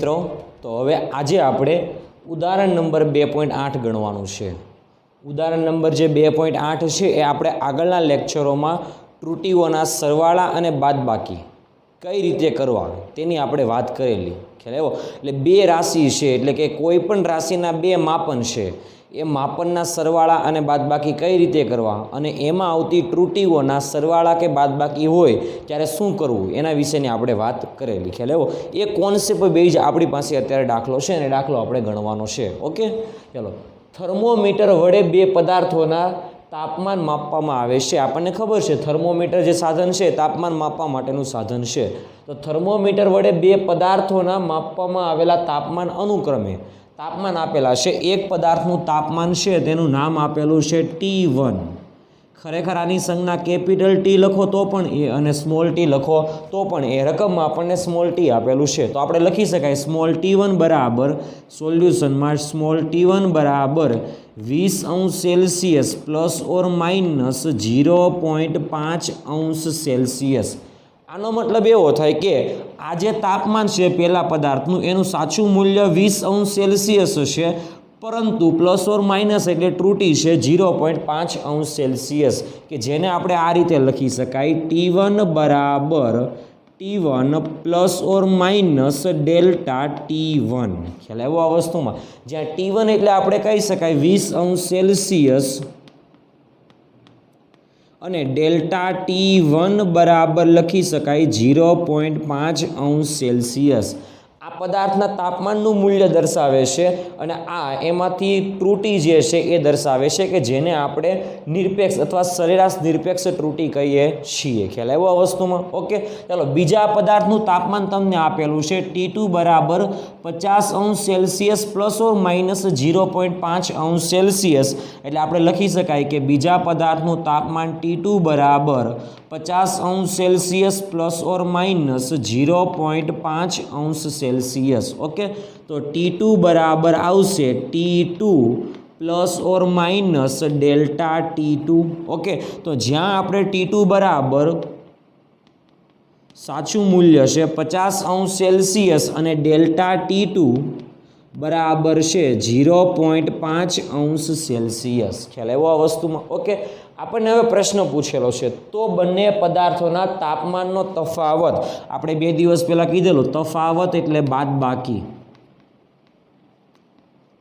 મિત્રો, તો હવે આજે આપણે ઉદાહરણ નંબર 2.8 ગણવાનું છે. ઉદાહરણ નંબર જે 2.8 છે એ આપણે આગળના લેક્ચરોમાં ત્રુટીઓના સરવાળા અને બાદબાકી કઈ રીતે કરવા તેની આપણે વાત કરેલી. ખ્યાલ આવ્યો? એટલે બે રાશિ છે, એટલે કે કોઈ પણ રાશિના બે માપન છે, એ માપનના સરવાળા અને બાદબાકી કઈ રીતે કરવા અને એમાં આવતી ત્રુટીઓના સરવાળા કે બાદબાકી હોય ત્યારે શું કરવું એના વિશેની આપણે વાત કરેલી. ખ્યાલ આવ્યો? એ કોન્સેપ્ટ બેઝ આપણી પાસે અત્યારે દાખલો છે અને દાખલો આપણે ગણવાનો છે. ઓકે, ચાલો. થર્મોમીટર વડે બે પદાર્થોના તાપમાન માપવામાં આવે છે. આપણને ખબર છે થર્મોમીટર જે સાધન છે તાપમાન માપવા માટેનું સાધન છે. તો થર્મોમીટર વડે બે પદાર્થોના માપવામાં આવેલા તાપમાન અનુક્રમે તાપમાન આપેલા છે. એક પદાર્થનું તાપમાન છે તેનું નામ આપેલું છે T1. ખરેખર આની સંજ્ઞા કેપિટલ ટી લખો તો પણ એ અને સ્મોલ ટી લખો તો પણ એ. રકમમાં આપણને સ્મોલ ટી આપેલું છે તો આપણે લખી શકાય સ્મોલ T1 બરાબર સોલ્યુશનમાં સ્મોલ T1 બરાબર 20°C plus or minus 0.5°C. આનો મતલબ એવો થાય કે આ જે તાપમાન છે પહેલા પદાર્થનું એનું સાચું મૂલ્ય 20°C છે, પરંતુ પ્લસ ઓર માઇનસ એટલે ત્રુટી છે 0.5°C, કે જેને આપણે આ રીતે લખી શકાય T1 બરાબર T1 plus or minus delta T1. ખ્યાલ આવ્યો આ વસ્તુમાં? જ્યાં T1 એટલે આપણે કહી શકાય 20°C અને ડેલ્ટા T1 બરાબર લખી શકાય 0.5°C. આ પદાર્થના તાપમાનનું મૂલ્ય દર્શાવે છે અને આ એમાંથી ત્રુટી જે છે એ દર્શાવે છે કે જેને આપણે નિરપેક્ષ અથવા સરેરાશ નિરપેક્ષ ત્રુટી કહીએ છીએ. ખ્યાલ આવ્યો આ વસ્તુમાં? ઓકે, ચાલો. બીજા પદાર્થનું તાપમાન તમને આપેલું છે T2 બરાબર 50°C plus or minus 0.5°C. એટલે આપણે લખી શકાય કે બીજા પદાર્થનું તાપમાન T2 બરાબર 50°C plus or minus 0.5°C. Okay, તો T2 બરાબર આવશે T2 plus or minus delta T2. Okay, તો જ્યાં આપણે T2 બરાબર સાચું મૂલ્ય છે 50°C અને ડેલ્ટા T2 બરાબર છે 0.5°C. ખ્યાલ આવ્યો આ વસ્તુમાં? ઓકે, આપણને હવે પ્રશ્ન પૂછેલો છે તો બંને પદાર્થોના તાપમાનનો તફાવત આપણે 2 દિવસ પહેલાં કીધેલું, તફાવત એટલે બાદબાકી.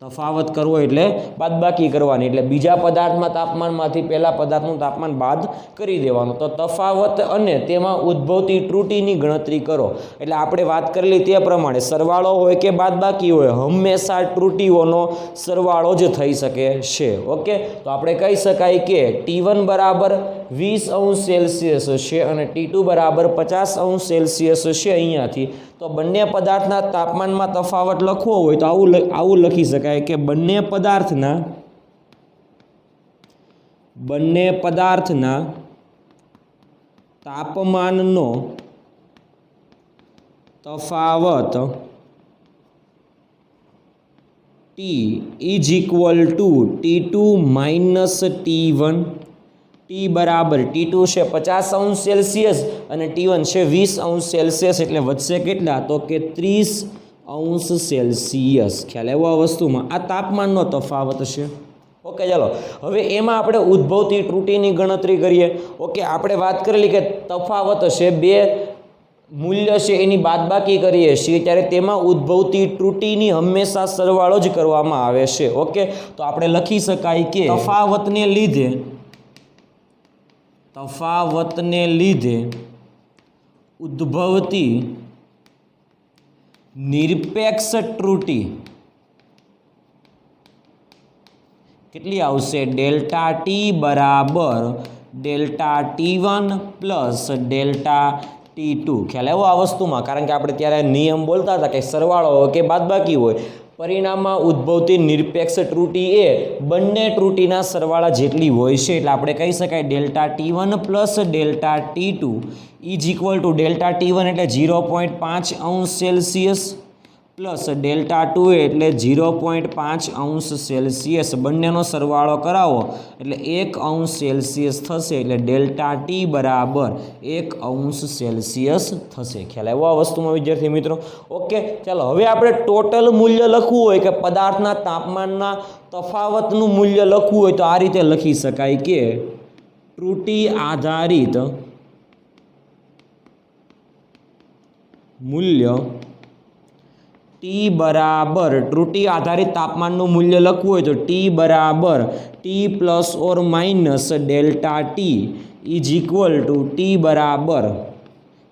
તફાવત કરવો એટલે બાદબાકી કરવાની, એટલે બીજા પદાર્થમાં તાપમાનમાંથી પહેલા પદાર્થનું તાપમાન બાદ કરી દેવાનું. તો તફાવત અને તેમાં ઉદ્ભવતી ત્રુટીની ગણતરી કરો. એટલે આપણે વાત કરેલી તે પ્રમાણે સરવાળો હોય કે બાદબાકી હોય, હંમેશા ત્રુટીઓનો સરવાળો જ થઈ શકે છે. ઓકે, તો આપણે કહી શકાય કે T1 બરાબર 20°C છે અને T2 બરાબર 50°C છે અહીંયાથી. તો બંને પદાર્થના તાપમાનમાં તફાવત લખવો હોય તો આવું લખી શકાય કે બંને પદાર્થના તાપમાનનો તફાવત T is equal two T2 minus T1. T બરાબર T2 છે 50°C અને T1 છે 20°C, એટલે વધશે કેટલા? તો કે 30°C. ખ્યાલ આવ્યો આ વસ્તુમાં? આ તાપમાનનો તફાવત છે. ઓકે, ચાલો. હવે એમાં આપણે ઉદ્ભવતી ત્રુટીની ગણતરી કરીએ. ઓકે, આપણે વાત કરેલી કે તફાવત છે બે મૂલ્ય છે એની બાદબાકી કરીએ છીએ ત્યારે તેમાં ઉદ્ભવતી ત્રુટીની હંમેશા સરવાળો જ કરવામાં આવે છે. ઓકે, તો આપણે લખી શકાય કે તફાવતને લીધે ઉદ્ભવતી નિરપેક્ષ ત્રુટી કેટલી આવશે? ડેલ્ટા ટી બરાબર delta T1 plus delta T2. ખ્યાલ આવ્યો આ વસ્તુમાં? કારણ કે આપણે ત્યારે નિયમ બોલતા હતા કે સરવાળો હોય કે બાદબાકી હોય, પરિણામમાં ઉદ્ભવતી નિરપેક્ષ ત્રુટી એ બંને ત્રુટીના સરવાળા જેટલી હોય છે. એટલે આપણે કહી શકાય delta T1 plus delta T2 is equal to delta T1 એટલે 0.5°C પ્લસ ડેલ્ટા ટુ એટલે 0.5 સેલ્સિયસ બંનેનો સરવાળો કરાવો એટલે 1 સેલ્સિયસ થશે એટલે ડેલ્ટા ટી બરાબર 1 સેલ્સિયસ થશે. ખ્યાલ આવ્યો આ વસ્તુમાં વિદ્યાર્થી મિત્રો? ઓકે, ચાલો હવે આપણે ટોટલ મૂલ્ય લખવું હોય કે પદાર્થના તાપમાનના તફાવતનું મૂલ્ય લખવું હોય તો આ રીતે લખી શકાય કે ત્રુટિ આધારિત મૂલ્ય ટી બરાબર ત્રુટિ આધારિત તાપમાનનું મૂલ્ય લખવું હોય તો ટી બરાબર T plus or minus delta T is equal two T બરાબર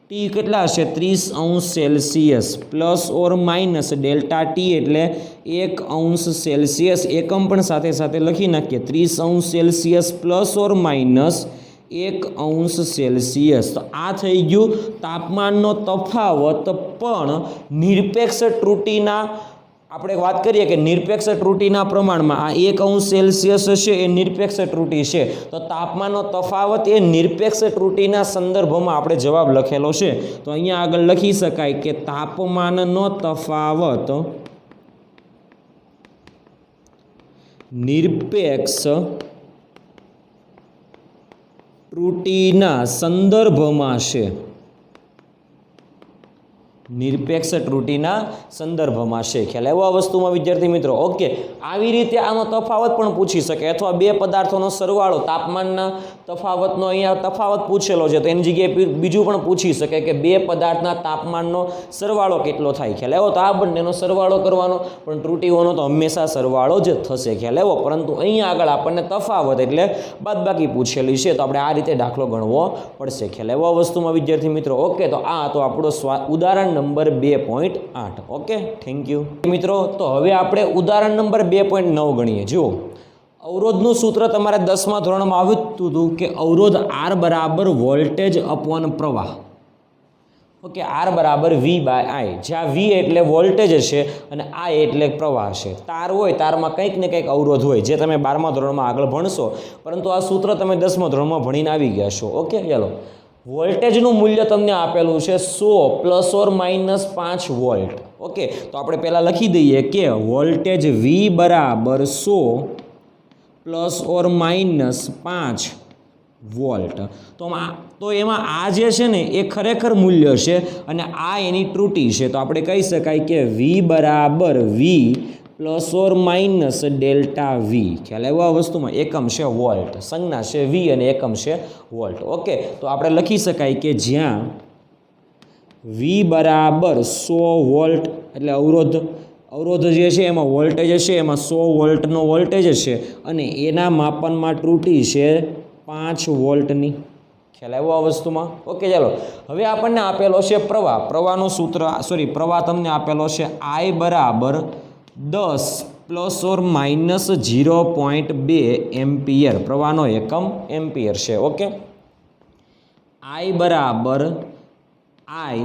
ટી કેટલા હશે 30 Celsius plus or minus delta T એટલે 1 સેલ્સિયસ એકમ પણ સાથે સાથે લખી નાખીએ 30 Celsius plus or minus 1 Celsius. તો આ થઈ ગયું તાપમાનનો તફાવત પણ નિરપેક્ષ ત્રુટિના આપણે વાત કરીએ કે નિરપેક્ષ ત્રુટિના પ્રમાણમાં આ 1 સેલ્સિયસ હશે એ નિરપેક્ષ ત્રુટિ છે તો તાપમાનનો તફાવત એ નિરપેક્ષ ત્રુટિના સંદર્ભમાં આપણે જવાબ લખેલો છે તો અહીંયા આગળ લખી શકાય કે તાપમાનનો તફાવત નિરપેક્ષ ત્રુટિના સંદર્ભમાં છે. નિરપેક્ષ ત્રુટિના સંદર્ભમાં છે. ખ્યાલ આવ્યો આ વસ્તુમાં વિદ્યાર્થી મિત્રો? ઓકે, આવી રીતે આનો તફાવત પણ પૂછી શકે અથવા બે પદાર્થોનો સરવાળો તાપમાનના તફાવતનો અહીંયા તફાવત પૂછેલો છે તો એની જગ્યાએ બીજું પણ પૂછી શકે કે બે પદાર્થના તાપમાનનો સરવાળો કેટલો થાય. ખ્યાલ આવ્યો? તો આ બંનેનો સરવાળો કરવાનો પણ ત્રુટિઓનો તો હંમેશા સરવાળો જ થશે. ખ્યાલ આવ્યો? પરંતુ અહીંયા આગળ આપણને તફાવત એટલે બાદબાકી પૂછેલી છે તો આપણે આ રીતે દાખલો ગણવો પડશે. ખ્યાલ આવ્યો આ વસ્તુમાં વિદ્યાર્થી મિત્રો? ઓકે, તો આ તો આપણો ઉદાહરણ નંબર 2.8. ઓકે, થેન્ક યુ મિત્રો. તો હવે આપણે ઉદાહરણ નંબર 2.9 ગણીએ. જુઓ, અવરોધનું સૂત્ર તમારે 10મા ધોરણમાં આવ્યું હતું કે અવરોધ R બરાબર વોલ્ટેજ અપોન પ્રવાહ. ઓકે, R બરાબર V/I, જ્યાં V એટલે વોલ્ટેજ હશે અને I એટલે પ્રવાહ છે. તાર હોય, તારમાં કંઈક ને કંઈક અવરોધ હોય જે તમે 12મા ધોરણમાં આગળ ભણશો, પરંતુ આ સૂત્ર તમે 10મા ધોરણમાં ભણીને આવી ગયા છો. ઓકે, ચાલો, વોલ્ટેજનું મૂલ્ય તમને આપેલું છે 100 plus or minus 5 volt. Okay, તો આપણે પહેલાં લખી દઈએ કે વોલ્ટેજ V બરાબર 100 પ્લસ ઓર માઇનસ 5 વોલ્ટ. તો એમાં આ જે છે ને એ ખરેખર મૂલ્ય છે અને આ એની ત્રુટિ છે. તો આપણે કહી શકાય કે V બરાબર V plus or minus delta V. ખ્યાલ આવ્યો આ વસ્તુમાં? એકમ છે વોલ્ટ, સંજ્ઞા છે વી અને એકમ છે વોલ્ટ. ઓકે, તો આપણે લખી શકાય કે જ્યાં વી બરાબર 100 વોલ્ટ એટલે અવરોધ જે છે એમાં વોલ્ટેજ હશે, એમાં 100 વોલ્ટનો વોલ્ટેજ હશે અને એના માપનમાં ત્રુટિ છે 5 વોલ્ટની. ખ્યાલ આવ્યો આ વસ્તુમાં? ઓકે, ચાલો, હવે આપણને આપેલો છે પ્રવાહનું સૂત્ર, પ્રવાહ તમને આપેલો છે I બરાબર 10 પ્લસ ઓર માઇનસ 0.2 એમ્પિયર. પ્રવાહનો એકમ એમ્પિયર છે. ઓકે, I બરાબર I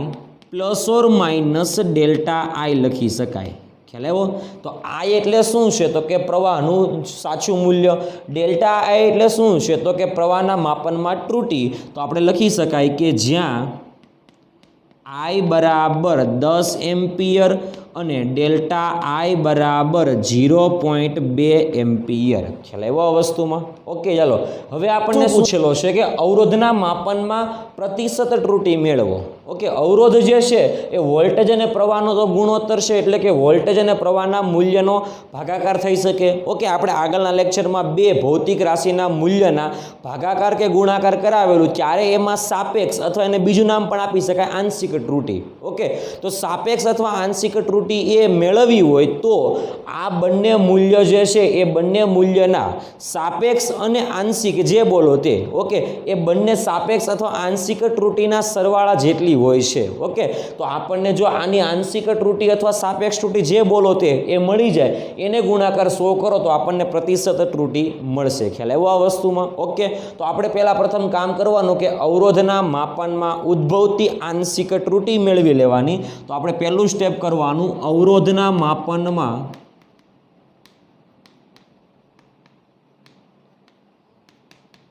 plus or minus delta I લખી શકાય. ખ્યાલ આવ્યો? તો I એટલે શું છે તો કે પ્રવાહનું સાચું મૂલ્ય, ડેલ્ટા I એટલે શું છે તો કે પ્રવાહના માપનમાં ત્રુટિ. તો આપણે લખી શકાય કે જ્યાં I બરાબર 10 એમ્પિયર અને ડેલ્ટા I બરાબર 0.2 એમ્પિયર. ખ્યાલ આવ્યો આ વસ્તુમાં? ઓકે, ચાલો, હવે આપણને પૂછેલો છે કે અવરોધના માપનમાં પ્રતિશત ત્રુટિ મેળવો. ઓકે, અવરોધ જે છે એ વોલ્ટેજ અને પ્રવાહનો તો ગુણોત્તર છે એટલે કે વોલ્ટેજ અને પ્રવાહના મૂલ્યનો ભાગાકાર થઈ શકે. ઓકે, આપણે આગળના લેક્ચરમાં બે ભૌતિક રાશિના મૂલ્યના ભાગાકાર કે ગુણાકાર કરાવેલું, ત્યારે એમાં સાપેક્ષ અથવા એને બીજું નામ પણ આપી શકાય આંશિક ત્રુટિ. ઓકે, તો સાપેક્ષ અથવા આંશિક ત્રુટિ એ મેળવવી હોય તો આ બંને મૂલ્ય જે છે એ બંને મૂલ્યના સાપેક્ષ અને આંશિક જે બોલો તે, ઓકે, એ બંને સાપેક્ષ અથવા આંશિક ત્રુટિના સરવાળા જેટલી હોય છે. ઓકે, તો આપણને જો આની આંશિક ત્રુટિ અથવા સાપેક્ષ ત્રુટિ જે બોલો તે એ મળી જાય, એને ગુણાકાર 100 કરો તો આપણને પ્રતિશત ત્રુટિ મળશે. ખ્યાલ આવ્યો આ વસ્તુમાં? ઓકે, તો આપણે પહેલાં પ્રથમ કામ કરવાનું કે અવરોધના માપનમાં ઉદ્ભવતી આંશિક ત્રુટિ મેળવી લેવાની. તો આપણે પહેલું સ્ટેપ કરવાનું, અવરોધના માપનમાં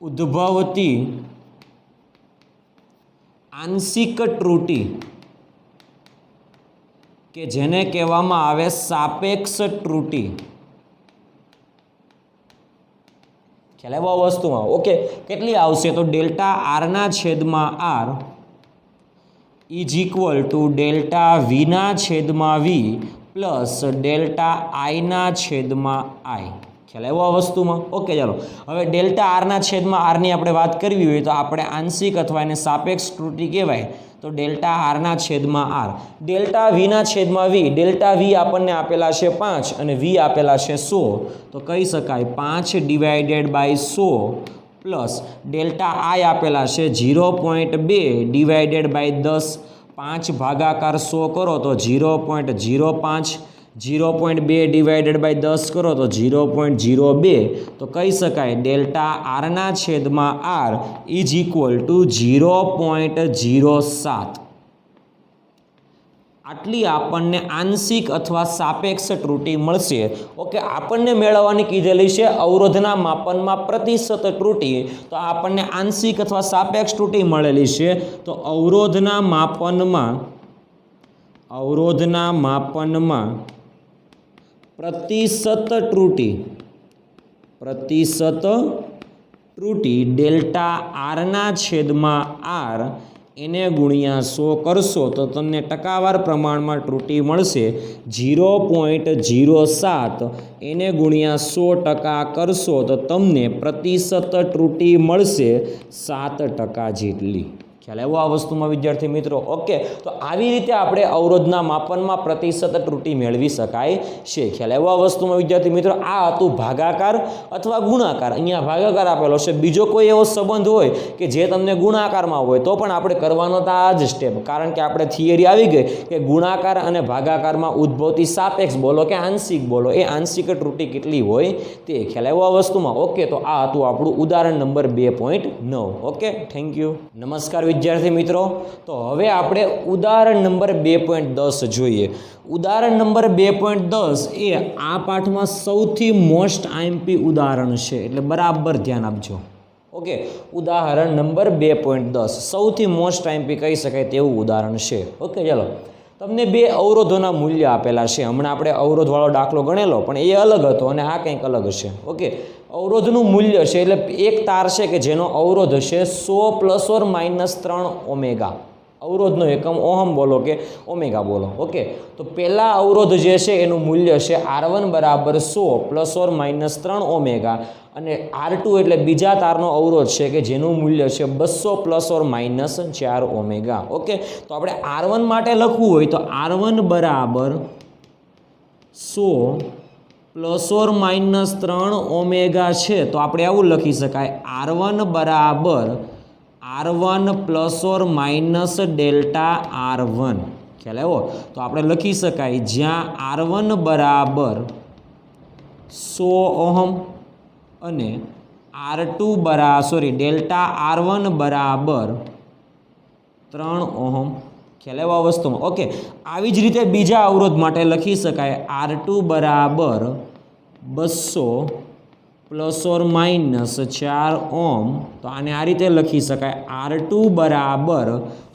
ઉદ્ભવતી આંશિક ત્રુટિ કે જેને કહેવામાં આવે સાપેક્ષ ત્રુટિ. ખ્યાલ આવ્યો આ વસ્તુમાં? ઓકે, કેટલી આવશે? તો ડેલ્ટા આરના છેદમાં R is equal to delta વીના છેદમાં વી પ્લસ ડેલ્ટા આઈના છેદમાં આઈ. ખ્યાલ આવ્યો આ વસ્તુમાં? ઓકે, ચાલો હવે ડેલ્ટા આરના છેદમાં આરની આપણે વાત કરવી હોય તો આપણે આંશિક અથવા એને સાપેક્ષ ત્રુટિ કહેવાય. તો ડેલ્ટા આરના છેદમાં આર, ડેલ્ટા વીના છેદમાં વી. ડેલ્ટા વી આપણને આપેલા છે 5 અને વી આપેલા છે 100, તો કહી શકાય 5 ડિવાઇડેડ બાય 100 પ્લસ ડેલ્ટા આઈ આપેલા છે 0.2 ડિવાઇડેડ બાય 10. 5 ભાગાકાર 100 કરો તો 0.05, 0.2 ડિવાઇડેડ બાય 10 કરો તો 0.02. તો કહી શકાય ડેલ્ટા આરના છેદમાં આર ઇઝ ઇક્વલ ટુ 0.07. આટલી આપણને આંશિક અથવા સાપેક્ષ ત્રુટિ મળશે. ઓકે, આપણને મેળવવાની કીધેલી છે અવરોધના માપનમાં પ્રતિશત ત્રુટિ. તો આપણને આંશિક અથવા સાપેક્ષ ત્રુટિ મળેલી છે. તો અવરોધના માપનમાં પ્રતિશત ત્રુટિ ડેલ્ટા આરના છેદમાં આર એને ગુણ્યા 100 કરશો તો તમને ટકાવાર પ્રમાણમાં ત્રુટિ મળશે 0.07. એને ગુણ્યા 100% કરશો તો તમને પ્રતિશત ત્રુટિ મળશે 7% જેટલી. ખ્યાલ આવ્યો આ વસ્તુમાં વિદ્યાર્થી મિત્રો? ઓકે, તો આવી રીતે આપણે અવરોધના માપનમાં પ્રતિશત ત્રુટિ મેળવી શકાય છે. ખ્યાલ આવ્યો આ વસ્તુમાં વિદ્યાર્થી મિત્રો? આ હતું ભાગાકાર અથવા ગુણાકાર. અહીંયા ભાગાકાર આપેલો છે. બીજો કોઈ એવો સંબંધ હોય કે જે તમને ગુણાકારમાં હોય તો પણ આપણે કરવાનો તો આ જ સ્ટેપ, કારણ કે આપણે થિયરી આવી ગઈ કે ગુણાકાર અને ભાગાકારમાં ઉદ્ભવતી સાપેક્ષ બોલો કે આંશિક બોલો, એ આંશિક ત્રુટિ કેટલી હોય તે. ખ્યાલ આવ્યો આ વસ્તુમાં? ઓકે, તો આ હતું આપણું ઉદાહરણ નંબર 2.9. Okay, thank you. નમસ્કાર વિદ્યાર્થી મિત્રો, તો હવે આપણે ઉદાહરણ નંબર 2.10 જોઈએ. ઉદાહરણ નંબર 2.10 એ આ પાઠમાં સૌથી મોસ્ટ આઈએમપી ઉદાહરણ છે, એટલે બરાબર ધ્યાન આપજો. ઓકે, ઉદાહરણ નંબર 2.10 સૌથી મોસ્ટ આઈએમપી કહી શકાય તેવું ઉદાહરણ છે. ઓકે, ચાલો તમને બે અવરોધોના મૂલ્ય આપેલા છે. હમણાં આપણે અવરોધવાળો દાખલો ગણેલો પણ એ અલગ હતો અને આ કંઈક અલગ છે. ઓકે, અવરોધનું મૂલ્ય છે એટલે એક તાર છે કે જેનો અવરોધ છે 100 ± 3 ઓમેગા. અવરોધનો એકમ ઓહમ બોલો કે ઓમેગા બોલો. ઓકે, તો પહેલા અવરોધ જે છે એનું મૂલ્ય છે R1 બરાબર 100 ± 3 ઓમેગા અને R2 એટલે બીજા તારનો અવરોધ છે કે જેનું મૂલ્ય છે 200 ± 4 ઓમેગા. ઓકે, તો આપણે R1 માટે લખવું હોય તો R1 બરાબર 100 ± 3 ઓમેગા છે, તો આપણે આવું લખી શકાય R1 બરાબર R1 ± ડેલ્ટા R1. ખ્યાલ આવ્યો? તો આપણે લખી શકાય જ્યાં R1 બરાબર 100 ઓહમ અને R2 ડેલ્ટા R1 બરાબર 3 ઓહમ. ખ્યાલ આવ્યો આ વસ્તુમાં? ઓકે, આવી જ રીતે બીજા અવરોધ માટે લખી શકાય R2 બરાબર 200 ± 4 ઓહમ. તો આને આ રીતે લખી શકાય R2 બરાબર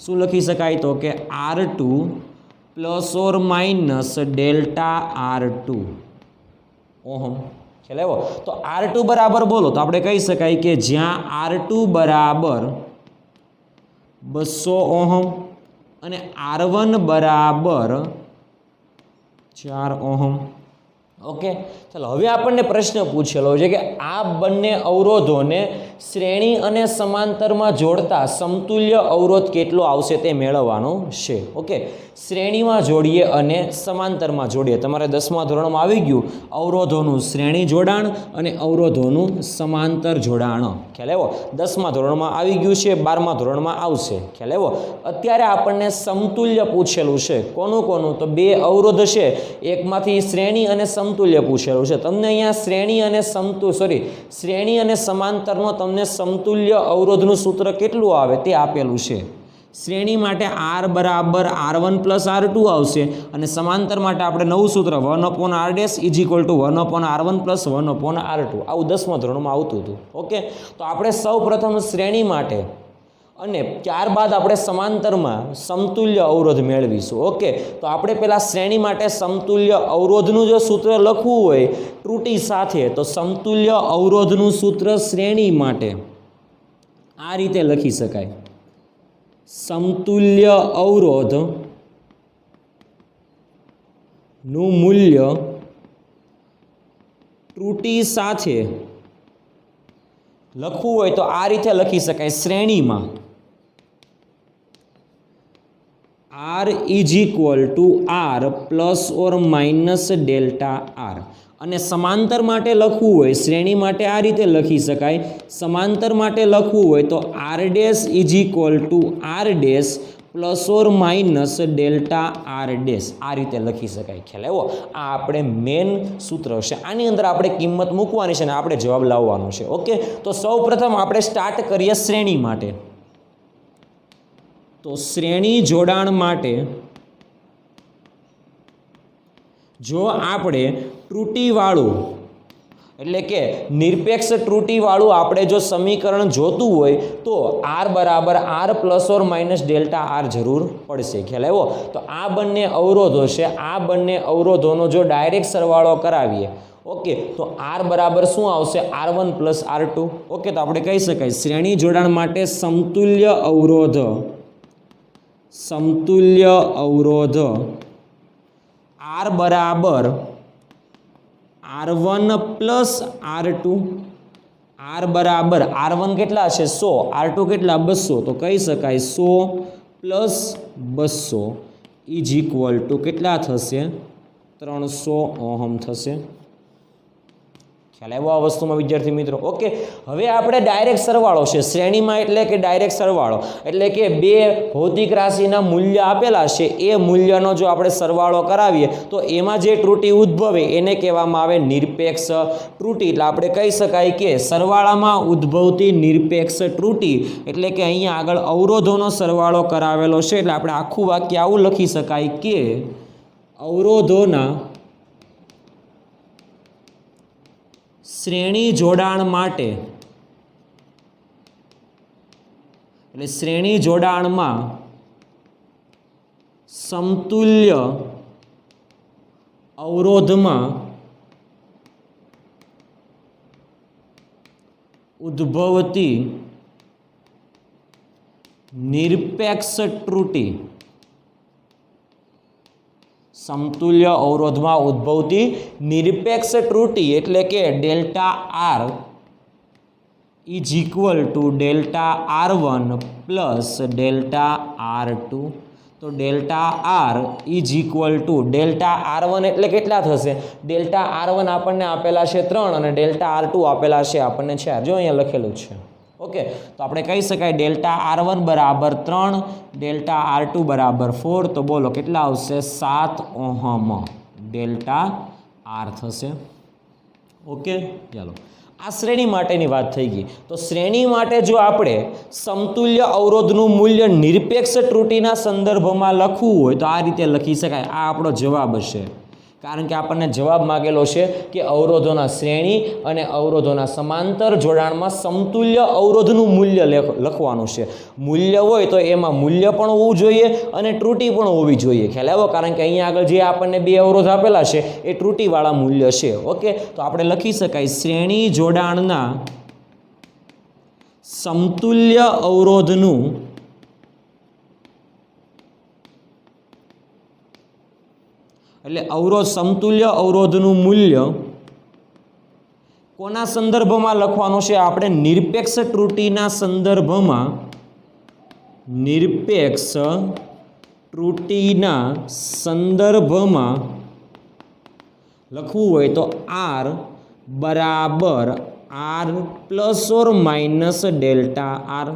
શું લખી શકાય? તો કે R2 ± ડેલ્ટા R2 ઓહમ. ખ્યાલ આવ્યો? તો R2 બરાબર બોલો તો આપણે કહી શકાય કે જ્યાં R2 બરાબર 200 ઓહમ અને R1 બરાબર 4 ઓહમ. ઓકે, ચાલો હવે આપણને પ્રશ્ન પૂછેલો છે કે આ બંને અવરોધોને શ્રેણી અને સમાંતરમાં જોડતા સમતુલ્ય અવરોધ કેટલો આવશે તે મેળવવાનું છે. ઓકે, શ્રેણીમાં જોડીએ અને સમાંતરમાં જોડીએ. તમારે 10મા ધોરણમાં આવી ગયું અવરોધોનું શ્રેણી જોડાણ અને અવરોધોનું સમાંતર જોડાણ. ખ્યાલ આવ્યો? 10મા ધોરણમાં આવી ગયું છે, 12મા ધોરણમાં આવશે. ખ્યાલ આવ્યો? અત્યારે આપણને સમતુલ્ય પૂછેલું છે. કોનું કોનું? તો બે અવરોધ છે, એકમાંથી શ્રેણી અને સમતુલ્ય પૂછેલું છે. તમને અહીંયા શ્રેણી અને સમાંતરનો તમને સમતુલ્ય અવરોધનું સૂત્ર કેટલું આવે તે આપેલું છે. શ્રેણી માટે R બરાબર R1 + R2 આવશે અને સમાંતર માટે આપણે નવું સૂત્ર 1/R' = 1/R1 + 1/R2. આવું 10મા ધોરણમાં આવતું હતું. ઓકે, તો આપણે સૌ પ્રથમ શ્રેણી માટે અને ત્યારબાદ આપણે સમાંતરમાં સમતુલ્ય અવરોધ મેળવીશું. ઓકે, તો આપણે પહેલાં શ્રેણી માટે સમતુલ્ય અવરોધનું જો સૂત્ર લખવું હોય ત્રુટી સાથે, તો સમતુલ્ય અવરોધનું સૂત્ર શ્રેણી માટે આ રીતે લખી શકાય. સમતુલ્ય અવરોધનું મૂલ્ય ત્રુટી સાથે લખવું હોય તો આ રીતે લખી શકાય. શ્રેણીમાં R is equal two R plus or minus delta R. અને સમાંતર માટે લખવું હોય, શ્રેણી માટે આ રીતે લખી શકાય. સમાંતર માટે લખવું હોય તો R dash is equal two R dash plus or minus delta R dash. આ રીતે લખી શકાય. ખ્યાલ આવ્યો? આ આપણે મેન સૂત્ર છે. આની અંદર આપણે કિંમત મૂકવાની છે અને આપણે જવાબ લાવવાનો છે. ઓકે, તો સૌ પ્રથમ આપણે સ્ટાર્ટ કરીએ શ્રેણી માટે. તો શ્રેણી જોડાણ માટે જો આપણે ત્રુટિવાળું એટલે કે નિરપેક્ષ ત્રુટિવાળું આપણે જો સમીકરણ જોતું હોય તો R બરાબર R plus or minus delta R જરૂર પડશે. ખ્યાલ આવ્યો? તો આ બંને અવરોધો છે, આ બંને અવરોધોનો જો ડાયરેક્ટ સરવાળો કરાવીએ, ઓકે, તો R બરાબર શું આવશે? R1 plus R2. ઓકે, તો આપણે કહી શકાય શ્રેણી જોડાણ માટે સમતુલ્ય અવરોધ R બરાબર R1 પ્લસ R2. R બરાબર R1 કેટલા છે? 100. R2 કેટલા? 200. તો કહી શકાય 100 પ્લસ 200 ઇઝ ઇક્વલ ટુ કેટલા થશે? 300 ઓહમ થશે. ખ્યાલ આવ્યો આ વસ્તુમાં વિદ્યાર્થી મિત્રો? ઓકે, હવે આપણે ડાયરેક્ટ સરવાળો છે શ્રેણીમાં, એટલે કે ડાયરેક્ટ સરવાળો એટલે કે બે ભૌતિક રાશિના મૂલ્ય આપેલા છે, એ મૂલ્યનો જો આપણે સરવાળો કરાવીએ તો એમાં જે ત્રુટિ ઉદ્ભવે એને કહેવામાં આવે નિરપેક્ષ ત્રુટિ. એટલે આપણે કહી શકાય કે સરવાળામાં ઉદ્ભવતી નિરપેક્ષ ત્રુટિ એટલે કે અહીંયા આગળ અવરોધોનો સરવાળો કરાવેલો છે, એટલે આપણે આખું વાક્ય આવું લખી શકાય કે અવરોધોના શ્રેણી જોડાણ માટે, એટલે શ્રેણી જોડાણમાં સમતુલ્ય અવરોધમાં ઉદ્ભવતી નિરપેક્ષ ત્રુટિ, સમતુલ્ય અવરોધમાં ઉદ્ભવતી નિરપેક્ષ ત્રુટિ એટલે કે delta R is equal to delta R1 plus delta R2. તો delta R is equal to delta R1 એટલે કેટલા થશે? ડેલ્ટા R1 આપણને આપેલા છે 3 અને ડેલ્ટા R2 આપેલા છે આપણને 4. જો અહીંયા લખેલું છે. ઓકે, તો આપણે કહી શકાય ડેલ્ટા R1 બરાબર 3, ડેલ્ટા R2 બરાબર 4. તો બોલો કેટલા આવશે? 7 ઓહમ ડેલ્ટા R થશે. ઓકે, ચાલો આ શ્રેણી માટેની વાત થઈ ગઈ. તો શ્રેણી માટે જો આપણે સમતુલ્ય અવરોધનું મૂલ્ય નિરપેક્ષ ત્રુટિના સંદર્ભમાં લખવું હોય તો આ રીતે લખી શકાય. આ આપણો જવાબ હશે, કારણ કે આપણને જવાબ માગેલો છે કે અવરોધોના શ્રેણી અને અવરોધોના સમાંતર જોડાણમાં સમતુલ્ય અવરોધનું મૂલ્ય લખવાનું છે. મૂલ્ય હોય તો એમાં મૂલ્ય પણ હોવું જોઈએ અને ત્રુટિ પણ હોવી જોઈએ. ખ્યાલ આવ્યો? કારણ કે અહીંયા આગળ જે આપણને બે અવરોધ આપેલા છે એ ત્રુટિવાળા મૂલ્ય છે. ઓકે, તો આપણે લખી શકાય શ્રેણી જોડાણના સમતુલ્ય અવરોધનું એટલે સમતુલ્ય અવરોધનું મૂલ્ય કોના સંદર્ભમાં લખવાનું છે? આપણે નિરપેક્ષ ત્રુટિના સંદર્ભમાં, નિરપેક્ષ ત્રુટિના સંદર્ભમાં લખવું હોય તો R બરાબર R plus or minus delta R.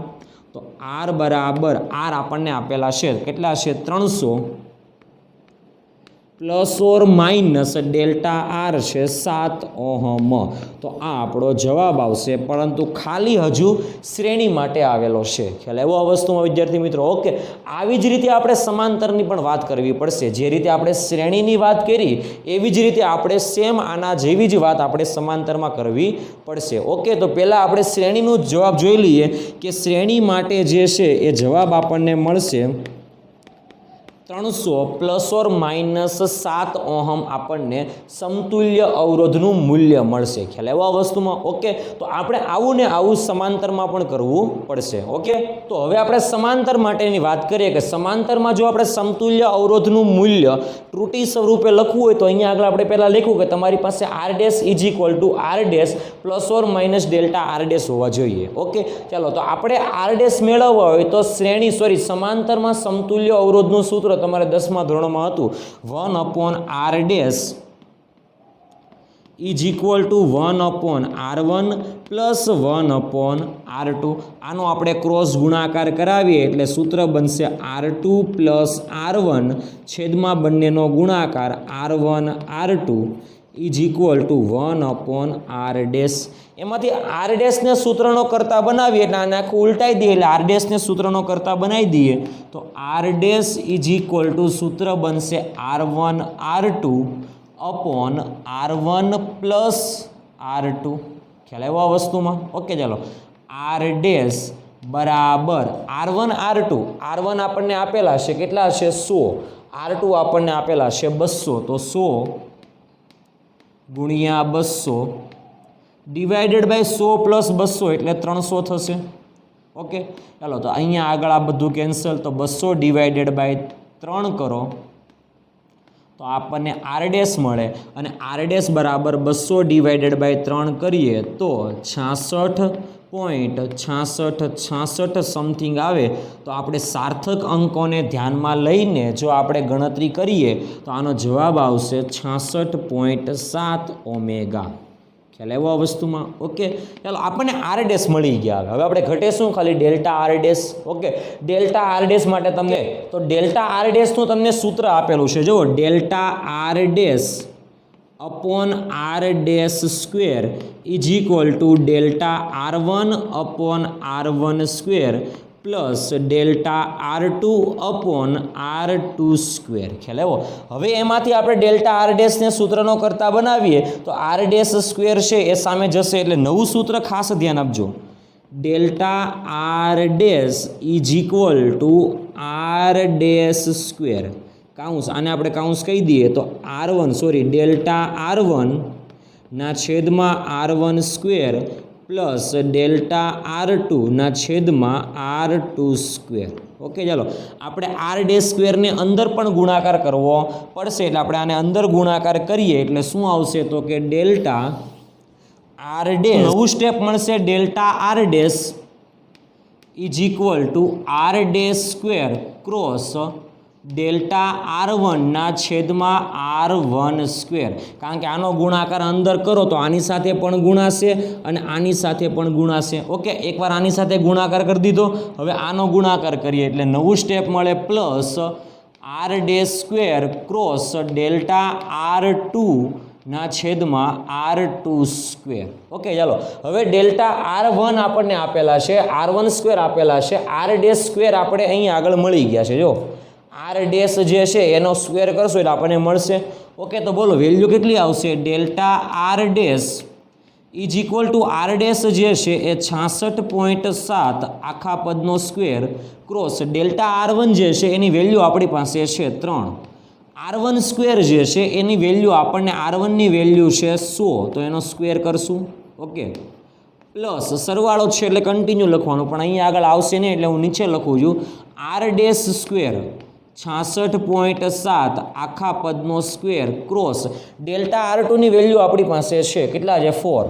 તો R બરાબર R આપણને આપેલા છે કેટલા છે? 300 plus or minus delta R છે 7 ઓહમ. તો આ આપણો જવાબ આવશે, પરંતુ ખાલી હજુ શ્રેણી માટે આવેલો છે. ખ્યાલ એવો આ વસ્તુમાં વિદ્યાર્થી મિત્રો. ઓકે, આવી જ રીતે આપણે સમાંતરની પણ વાત કરવી પડશે. જે રીતે આપણે શ્રેણીની વાત કરી એવી જ રીતે આપણે સેમ આના જેવી જ વાત આપણે સમાંતરમાં કરવી પડશે. ઓકે, તો પહેલાં આપણે શ્રેણીનો જવાબ જોઈ લઈએ કે શ્રેણી માટે જે છે એ જવાબ આપણને મળશે 300 પ્લસ ઓર માઇનસ 7 ઓહમ આપણને સમતુલ્ય અવરોધનું મૂલ્ય મળશે. ખ્યાલ એવા વસ્તુમાં. ઓકે, તો આપણે આવું ને આવું સમાંતરમાં પણ કરવું પડશે. ઓકે, તો હવે આપણે સમાંતર માટેની વાત કરીએ કે સમાંતરમાં જો આપણે સમતુલ્ય અવરોધનું મૂલ્ય ત્રુટિ સ્વરૂપે લખવું હોય તો અહીંયા આગળ આપણે પહેલાં લખ્યું કે તમારી પાસે R dash is equal to R dash plus or minus delta R dash હોવા જોઈએ. ઓકે, ચાલો, તો આપણે આર ડેશ મેળવવા હોય તો સમાંતરમાં સમતુલ્ય અવરોધનું સૂત્ર તમારે 10મા ધોરણમાં હતું 1/r' is equal two 1/r1 plus 1/r2. આનો આપણે ક્રોસ ગુણાકાર કરાવીએ એટલે સૂત્ર બનશે r2 પ્લસ r1 છેદમાં બંનેનો ગુણાકાર r1 r2 is equal two 1/r'. એમાંથી આર ડેશને સૂત્રનો કરતા બનાવીએ એટલે આને આખું ઉલટાઈ દઈએ એટલે આર ડેશને સૂત્રનો કરતા બનાવી દઈએ તો R dash is equal to સૂત્ર બનશે r1 r2 upon r1 plus r2. ખ્યાલ આવ્યો આ વસ્તુમાં. ઓકે, ચાલો, આર ડેશ બરાબર r1 r2. r1 આપણને આપેલા છે કેટલા છે 100, r2 આપણને આપેલા છે 200, તો 100 ગુણ્યા 200 ડિવાઇડેડ બાય 100 પ્લસ 200 એટલે 300 થશે. ઓકે, ચાલો, તો અહીંયા આગળ આ બધું કેન્સલ, તો 200 ડિવાઇડેડ બાય 3 કરો તો આપણને આર ડેશ મળે અને આર ડેશ બરાબર 200 ડિવાઇડેડ બાય 3 કરીએ તો 66.6666 સમથિંગ આવે. તો આપણે સાર્થક અંકોને ધ્યાનમાં લઈને જો આપણે ગણતરી કરીએ તો આનો જવાબ આવશે 66.7 ઓમેગા. ખ્યાલ એવો આ વસ્તુમાં. ઓકે, ચાલો, આપણને આર ડેશ મળી ગયા. હવે આપણે ઘટે શું ખાલી delta R dash. Okay, delta R dash માટે તમને તો ડેલ્ટા આર ડેશનું તમને સૂત્ર આપેલું છે. જુઓ, delta R dash upon R dash square is equal to delta r1 upon r1 square plus delta r2 upon r2 square. ખ્યાલ આવ્યો. હવે એમાંથી આપણે ડેલ્ટા આર ડેશને સૂત્રનો કરતા બનાવીએ તો આર ડેશ સ્ક્વેર છે એ સામે જશે એટલે નવું સૂત્ર ખાસ ધ્યાન આપજો. Delta R dash is equal to R dash square counts, આને આપણે કાઉન્સ કહી દઈએ તો ડેલ્ટા r1 ના છેદમાં r1 square plus delta r2 ના છેદમાં r2 સ્ક્વેર. ઓકે, ચાલો, આપણે આર ડેશ સ્ક્વેરને અંદર પણ ગુણાકાર કરવો પડશે એટલે આપણે આને અંદર ગુણાકાર કરીએ એટલે શું આવશે તો કે ડેલ્ટા આર ડેશ, નવું સ્ટેપ મળશે delta R dash is equal to R dash square cross delta r1 ના છેદમાં r1 સ્ક્વેર. કારણ કે આનો ગુણાકાર અંદર કરો તો આની સાથે પણ ગુણાશે અને આની સાથે પણ ગુણાશે. ઓકે, એકવાર આની સાથે ગુણાકાર કરી દીધો, હવે આનો ગુણાકાર કરીએ એટલે નવું સ્ટેપ મળે plus R dash square cross delta r2 ના છેદમાં r2 સ્ક્વેર. ઓકે, ચાલો, હવે ડેલ્ટા r1 આપણને આપેલા છે, r1 સ્ક્વેર આપેલા છે, આર ડેશ સ્ક્વેર આપણે અહીં આગળ મળી ગયા છે. જો આર ડેશ જે છે એનો સ્ક્વેર કરશો એટલે આપણને મળશે. ઓકે, તો બોલો વેલ્યુ કેટલી આવશે? Delta R dash is equal to R dash જે છે એ 66.7 આખા પદનો સ્ક્વેર ક્રોસ ડેલ્ટા r1 જે છે એની વેલ્યુ આપણી પાસે છે 3, r1 સ્ક્વેર જે છે એની વેલ્યુ આપણને r1ની વેલ્યુ છે 100 તો એનો સ્ક્વેર કરશું. ઓકે, પ્લસ સરવાળો છે એટલે કન્ટિન્યુ લખવાનું પણ અહીંયા આગળ આવશે નહીં એટલે હું નીચે લખું છું આર ડેશ સ્ક્વેર 66.7 આખા પદનો સ્ક્વેર ક્રોસ ડેલ્ટા r2ની વેલ્યુ આપણી પાસે છે કેટલા છે 4,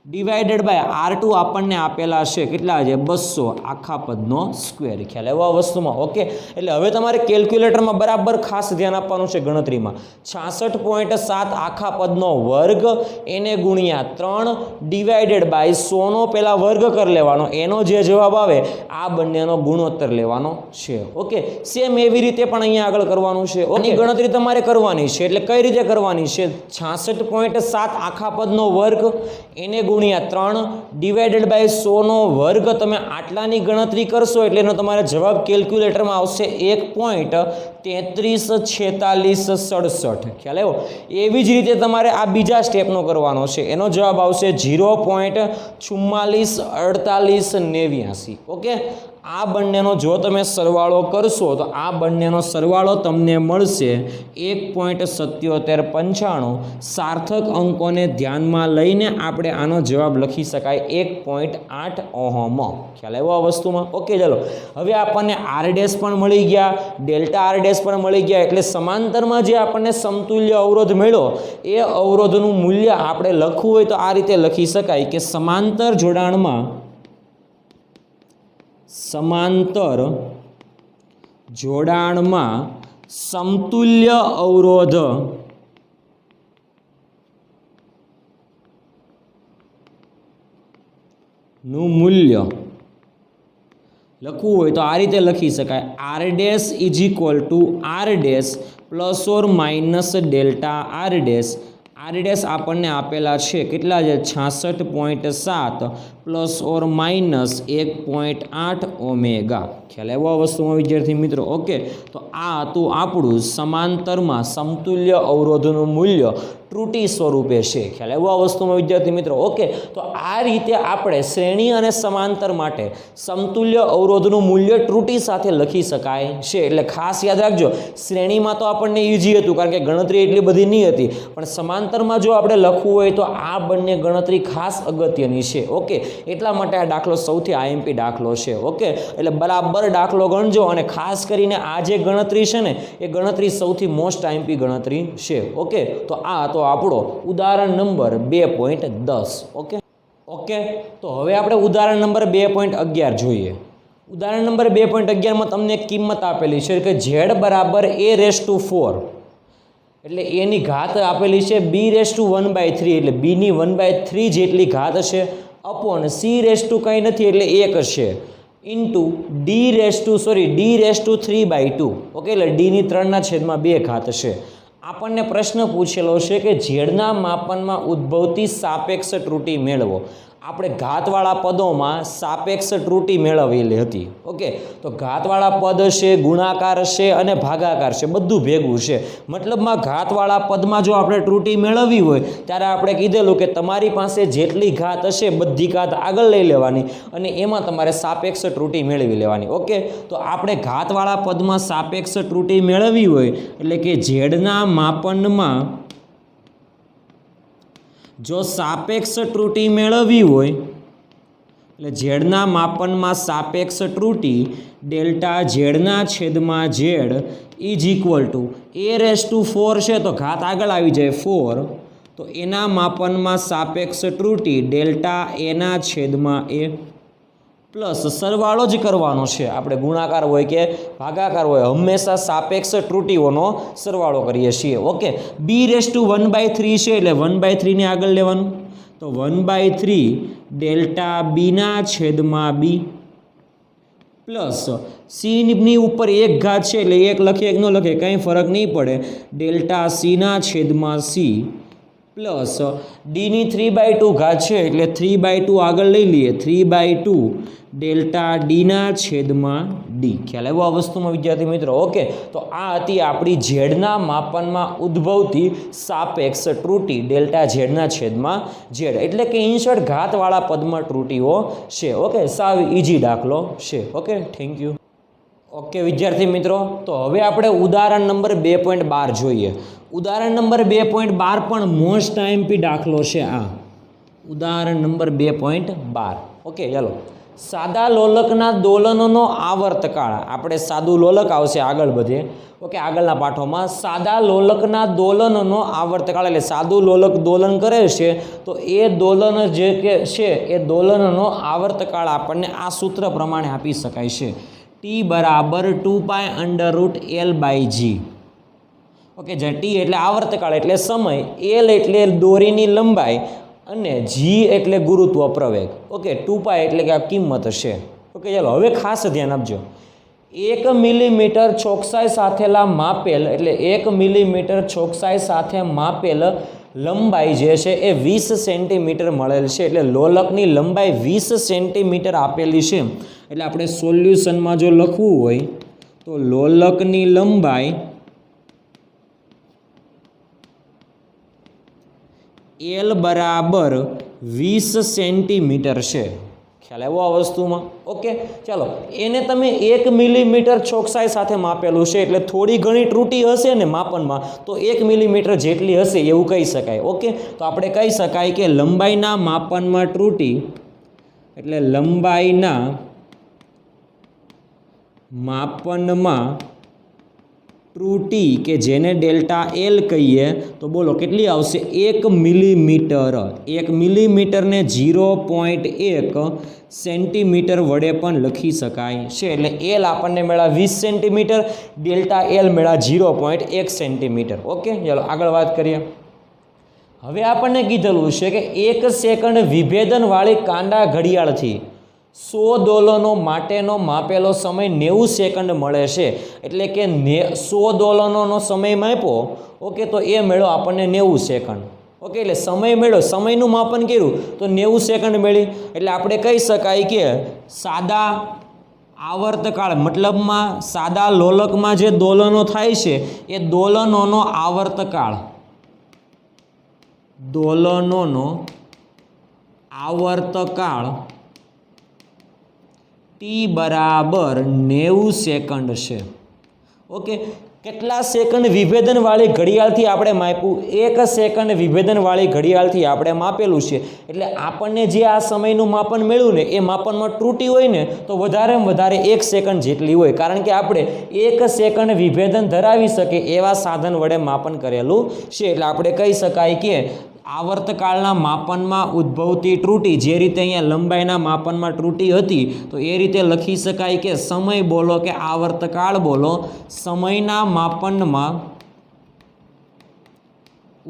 ડિવાઇડેડ બાય R2 આપણને આપેલા છે કેટલા છે 200 આખા પદનો સ્ક્વેર. ખ્યાલ આવ્યો આ વસ્તુમાં? ઓકે, એટલે હવે તમારે કેલ્ક્યુલેટરમાં બરાબર ખાસ ધ્યાન આપવાનું છે ગણતરીમાં. 66.7 આખા પદનો વર્ગ એને ગુણ્યા 3 ડિવાઇડેડ બાય 100નો પહેલાં વર્ગ કરી લેવાનો, એનો જે જવાબ આવે આ બંનેનો ગુણોત્તર લેવાનો છે. ઓકે, સેમ એવી રીતે પણ અહીંયા આગળ કરવાનું છે. ઓકે, ગણતરી તમારે કરવાની છે. એટલે કઈ રીતે કરવાની છે? 66.7 આખા પદનો વર્ગ એને ગુણ્યા 3 ડિવાઇડેડ બાય 100નો વર્ગ. તમે આટલાની ગણતરી કરશો એટલે એનો તમારે જવાબ કેલ્ક્યુલેટરમાં આવશે 1.334667. ખ્યાલ આવ્યો? એવી જ રીતે તમારે આ બીજા સ્ટેપનો કરવાનો છે. એનો જવાબ આવશે 0.444889. ઓકે, આ બંનેનો જો તમે સરવાળો કરશો તો આ બંનેનો સરવાળો તમને મળશે 1.7795. સાર્થક અંકોને ધ્યાનમાં લઈને આપણે આનો જવાબ લખી શકાય 1.8 ઓહમ. ખ્યાલ આવ્યો આ વસ્તુમાં? ઓકે, ચાલો હવે આપણને R' પણ મળી ગયા, ડેલ્ટા R' પણ મળી ગયા. એટલે સમાંતરમાં જે આપણને સમતુલ્ય અવરોધ મળ્યો એ અવરોધનું મૂલ્ય આપણે લખવું હોય તો આ રીતે લખી શકાય કે સમાંતર જોડાણમાં સમતુલ્ય અવરોધ નું મૂલ્ય લખવું હોય તો આ રીતે લખી શકાય R' is equal two R' plus or minus delta R'. R' આપણને આપેલા છે કેટલા છે 66.7 પ્લસ ઓર માઇનસ 1.8 ઓમેગા. ખ્યાલ આવ્યો આ વસ્તુમાં વિદ્યાર્થી મિત્રો? ઓકે, તો આ હતું આપણું સમાંતરમાં સમતુલ્ય અવરોધનું મૂલ્ય ત્રુટી સ્વરૂપે છે. ખ્યાલ આવ્યો આ વસ્તુમાં વિદ્યાર્થી મિત્રો? ઓકે, તો આ રીતે આપણે શ્રેણી અને સમાંતર માટે સમતુલ્ય અવરોધનું મૂલ્ય ત્રુટી સાથે લખી શકાય છે. એટલે ખાસ યાદ રાખજો, શ્રેણીમાં તો આપણને ઇઝી હતું કારણ કે ગણતરી એટલી બધી નહીં હતી, પણ સમાંતરમાં જો આપણે લખવું હોય તો આ બંને ગણતરી ખાસ અગત્યની છે. ઓકે, એટલા માટે આ દાખલો સૌથી IMP દાખલો છે. ઓકે, એટલે બરાબર દાખલો ગણજો અને ખાસ કરીને આ જે ગણતરી છે ને એ ગણતરી સૌથી મોસ્ટ IMP ગણતરી છે. ઓકે, તો આ તો આપણો ઉદાહરણ નંબર 2.10. ઓકે, તો હવે આપણે ઉદાહરણ નંબર 2.11 જોઈએ. ઉદાહરણ નંબર 2.11માં તમને એક કિંમત આપેલી છે કે z બરાબર a⁴, એટલે એની ઘાત આપેલી છે b⁴, એટલે bની 1/3 જેટલી ઘાત છે, અપોન c⁴ કંઈ નથી એટલે 1 છે, ઇન્ટુ d⁵/2. ઓકે, એટલે dની 3/2 ઘાત છે. આપણને પ્રશ્ન પૂછેલો છે કે ઝેડના માપનમાં ઉદ્ભવતી સાપેક્ષ ત્રુટી મેળવો. આપણે ઘાતવાળા પદોમાં સાપેક્ષ ત્રુટી મેળવેલી હતી. ઓકે, તો ઘાતવાળા પદ છે, ગુણાકાર છે અને ભાગાકાર છે, બધું ભેગું છે. મતલબમાં ઘાતવાળા પદમાં જો આપણે ત્રુટી મેળવવી હોય ત્યારે આપણે કીધેલું કે તમારી પાસે જેટલી ઘાત હશે બધી ઘાત આગળ લઈ લેવાની અને એમાં તમારે સાપેક્ષ ત્રુટી મેળવી લેવાની. ઓકે, તો આપણે ઘાતવાળા પદમાં સાપેક્ષ ત્રુટી મેળવવી હોય એટલે કે ઝેડના માપનમાં જો સાપેક્ષ ત્રુટી મેળવવી હોય એટલે ઝેડના માપનમાં સાપેક્ષ ત્રુટી ડેલ્ટા ઝેડના છેદમાં Z is equal two a⁴ છે તો ઘાત આગળ આવી જાય 4, તો એના માપનમાં સાપેક્ષ ત્રુટી ડેલ્ટા એના છેદમાં a પ્લસ સરવાળો જ કરવાનો છે. આપણે ગુણાકાર હોય કે ભાગાકાર હોય હંમેશા સાપેક્ષ ત્રુટીઓનો સરવાળો કરીએ છીએ. ઓકે, b⁴ છે એટલે 1/3 ને આગળ લેવાનું, તો 1/3 ડેલ્ટા બીના છેદમાં બી પ્લસ સીની ઉપર 1 ઘાત છે એટલે 1 લખે 1 ન લખે કંઈ ફરક નહીં પડે, ડેલ્ટા સીના છેદમાં સી પ્લસ ડીની 3/2 ઘાત છે એટલે 3/2 આગળ લઈ લઈએ, 3/2 ડેલ્ટા ડીના છેદમાં ડી. ખ્યાલ આવ્યો આ વસ્તુમાં વિદ્યાર્થી મિત્રો? ઓકે, તો આ હતી આપણી ઝેડના માપનમાં ઉદ્ભવતી સાપેક્ષ ત્રુટી ડેલ્ટા ઝેડના છેદમાં ઝેડ, એટલે કે ઇન્સર્ટ ઘાતવાળા પદમાં ત્રુટીઓ છે. ઓકે, સાવ ઇઝી દાખલો છે. Okay, thank you. ઓકે વિદ્યાર્થી મિત્રો, તો હવે આપણે ઉદાહરણ નંબર 2.12 જોઈએ. ઉદાહરણ નંબર 2.12 પણ મોસ્ટ IMP દાખલો છે. આ ઉદાહરણ નંબર 2.12. ઓકે, ચાલો સાદા લોલકના દોલનનો આવર્તકાળ, આપણે સાદું લોલક આવશે આગળ બધે, ઓકે, આગળના પાઠોમાં સાદા લોલકના દોલનનો આવર્તકાળ એટલે સાદું લોલક દોલન કરે છે તો એ દોલન જે કે છે એ દોલનનો આવર્તકાળ આપણને આ સૂત્ર પ્રમાણે આપી શકાય છે, ટી બરાબર 2π√L/g, ઓકે, જે ટી એટલે આવર્તકાળ એટલે સમય, એલ એટલે દોરીની લંબાઈ અને જી એટલે ગુરુત્વ પ્રવેગ, ઓકે, 2π એટલે કે આ કિંમત છે, ઓકે. ચાલો હવે ખાસ ધ્યાન આપજો, 1 મિલીમીટર ચોકસાઈ સાથેલા માપેલ એટલે 1 મિલીમીટર ચોકસાઈ સાથે માપેલ લંબાઈ જે છે એ 20 સેન્ટીમીટર મળેલ છે, એટલે લોલકની લંબાઈ 20 સેન્ટીમીટર આપેલી છે. એટલે આપણે સોલ્યુશનમાં જો લખવું હોય તો લોલકની લંબાઈ એલ બરાબર 20 સેન્ટીમીટર છે. ખ્યાલ આવ્યો આ વસ્તુમાં? ઓકે, ચાલો એને તમે 1 મિલીમીટર ચોકસાઈ સાથે માપેલું છે એટલે થોડી ઘણી ત્રુટી હશે ને માપનમાં, તો 1 મિલીમીટર જેટલી હશે એવું કહી શકાય. ઓકે, તો આપણે કહી શકાય કે લંબાઈના માપનમાં ત્રુટી એટલે લંબાઈના માપનમાં ત્રુટી કે જેને ડેલ્ટા એલ કહીએ તો બોલો કેટલી આવશે? 1 મિલીમીટર. 1 મિલીમીટરને 0.1 સેન્ટીમીટર વડે પણ લખી શકાય છે. એટલે એલ આપણને મળ્યા 20 સેન્ટીમીટર, ડેલ્ટા એલ મળ્યા 0.1 સેન્ટીમીટર. ઓકે, ચાલો આગળ વાત કરીએ. હવે આપણને કીધેલું છે કે 1 સેકન્ડ વિભેદનવાળી કાંડા ઘડિયાળથી 100 દોલનો માટેનો માપેલો સમય 90 સેકન્ડ મળે છે. એટલે કે 100 દોલનોનો સમય માપ્યો, ઓકે, તો એ મળ્યો આપણને 90 સેકન્ડ. ઓકે, એટલે સમય મળ્યો, સમયનું માપન કર્યું તો 90 સેકન્ડ મળી. એટલે આપણે કહી શકાય કે સાદા આવર્તકાળ મતલબમાં સાદા લોલકમાં જે દોલનો થાય છે એ દોલનોનો આવર્તકાળ ટી બરાબર 90 સેકન્ડ છે. ઓકે, કેટલા સેકન્ડ વિભેદનવાળી ઘડિયાળથી આપણે માપ્યું? 1 સેકન્ડ વિભેદનવાળી ઘડિયાળથી આપણે માપેલું છે. એટલે આપણને જે આ સમયનું માપન મળ્યું ને એ માપનમાં ત્રુટી હોય ને તો વધારેમાં વધારે 1 સેકન્ડ જેટલી હોય, કારણ કે આપણે 1 સેકન્ડ વિભેદન ધરાવી શકે એવા સાધન વડે માપન કરેલું છે. એટલે આપણે કહી શકાય કે આવર્તકાળના માપનમાં ઉદ્ભવતી ત્રુટી જે રીતે અહીંયા લંબાઈના માપનમાં ત્રુટી હતી તો એ રીતે લખી શકાય કે સમય બોલો કે આવર્તકાળ બોલો, સમયના માપનમાં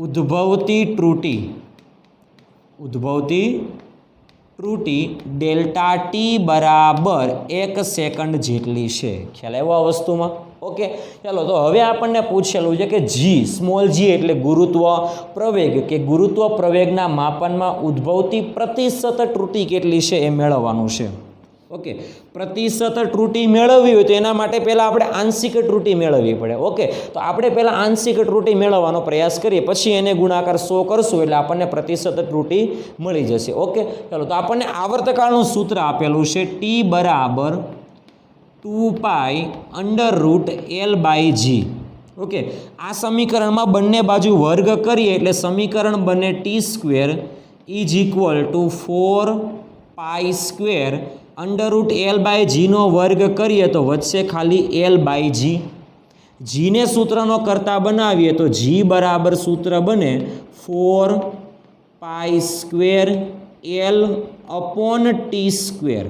ઉદ્ભવતી ત્રુટી ડેલ્ટા ટી બરાબર 1 સેકન્ડ જેટલી છે. ખ્યાલ આવ્યો આ વસ્તુમાં? ઓકે, ચાલો તો હવે આપણને પૂછેલું છે કે જી, સ્મોલ જી એટલે ગુરુત્વ પ્રવેગ કે ગુરુત્વ પ્રવેગના માપનમાં ઉદ્ભવતી પ્રતિશત ત્રુટી કેટલી છે એ મેળવવાનું છે. ઓકે, પ્રતિશત ત્રુટી મેળવવી હોય તો એના માટે પહેલાં આપણે આંશિક ત્રુટી મેળવવી પડે. ઓકે, તો આપણે પહેલાં આંશિક ત્રુટી મેળવવાનો પ્રયાસ કરીએ, પછી એને ગુણાકાર 100 કરશું એટલે આપણને પ્રતિશત ત્રુટી મળી જશે. ઓકે, ચાલો તો આપણને આવર્તકાળનું સૂત્ર આપેલું છે ટી બરાબર 2π√L/g. ઓકે, આ સમીકરણમાં બંને બાજુ વર્ગ કરીએ એટલે સમીકરણ બને t² = 4π² √L/g નો વર્ગ કરીએ તો વધશે ખાલી L/g. જીને સૂત્રનો કરતા બનાવીએ તો જી બરાબર સૂત્ર બને 4π²L/t².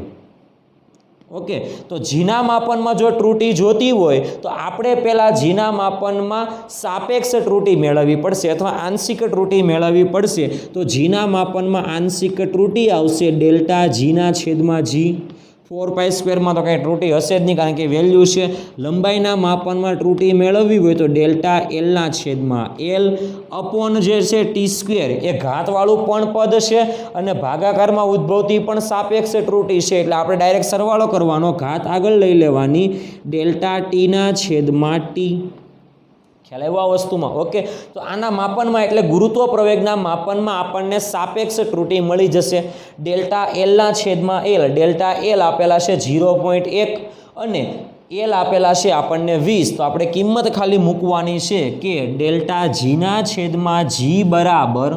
ઓકે, તો જીના માપનમાં જો ત્રુટી જોતી હોય તો આપણે પહેલાં જીના માપનમાં સાપેક્ષ ત્રુટી મેળવવી પડશે અથવા આંશિક ત્રુટી મેળવવી પડશે. તો જીના માપનમાં આંશિક ત્રુટી આવશે ડેલ્ટા જીના છેદમાં જી. 4π² તો કંઈ ત્રુટી હશે જ નહીં કારણ કે વેલ્યુ છે. લંબાઈના માપનમાં ત્રુટી મેળવવી હોય તો ડેલ્ટા એલના છેદમાં એલ અપોન જે છે t² એ ઘાતવાળું પણ પદ છે અને ભાગાકારમાં ઉદ્ભવતી પણ સાપેક્ષ ત્રુટી છે. એટલે આપણે ડાયરેક્ટ સરવાળો કરવાનો, ઘાત આગળ લઈ લેવાની, ડેલ્ટા ટીના છેદમાં ટી. ખ્યાલ આવ્યો આ વસ્તુમાં? ઓકે, તો આના માપનમાં એટલે ગુરુત્વ પ્રવેગના માપનમાં આપણને સાપેક્ષ ત્રુટી મળી જશે. ડેલ્ટા એલના છેદમાં એલ, ડેલ્ટા એલ આપેલા છે 0.1 અને એલ આપેલા છે આપણને 20. તો આપણે કિંમત ખાલી મૂકવાની છે કે ડેલ્ટા જીના છેદમાં જી બરાબર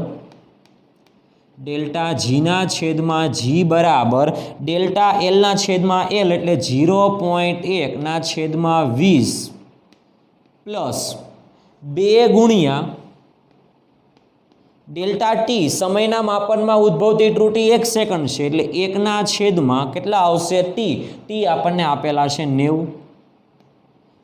ડેલ્ટા જીના છેદમાં જી બરાબર ડેલ્ટા એલના છેદમાં એલ એટલે 0.1 ના છેદમાં 20 પ્લસ 2 ગુણ્યા ડેલ્ટા ટી સમયના માપનમાં ઉદ્ભવતી ત્રુટિ 1 સેકન્ડ છે એટલે 1 ના છેદમાં કેટલા આવશે ટી ટી આપણને આપેલા છે 90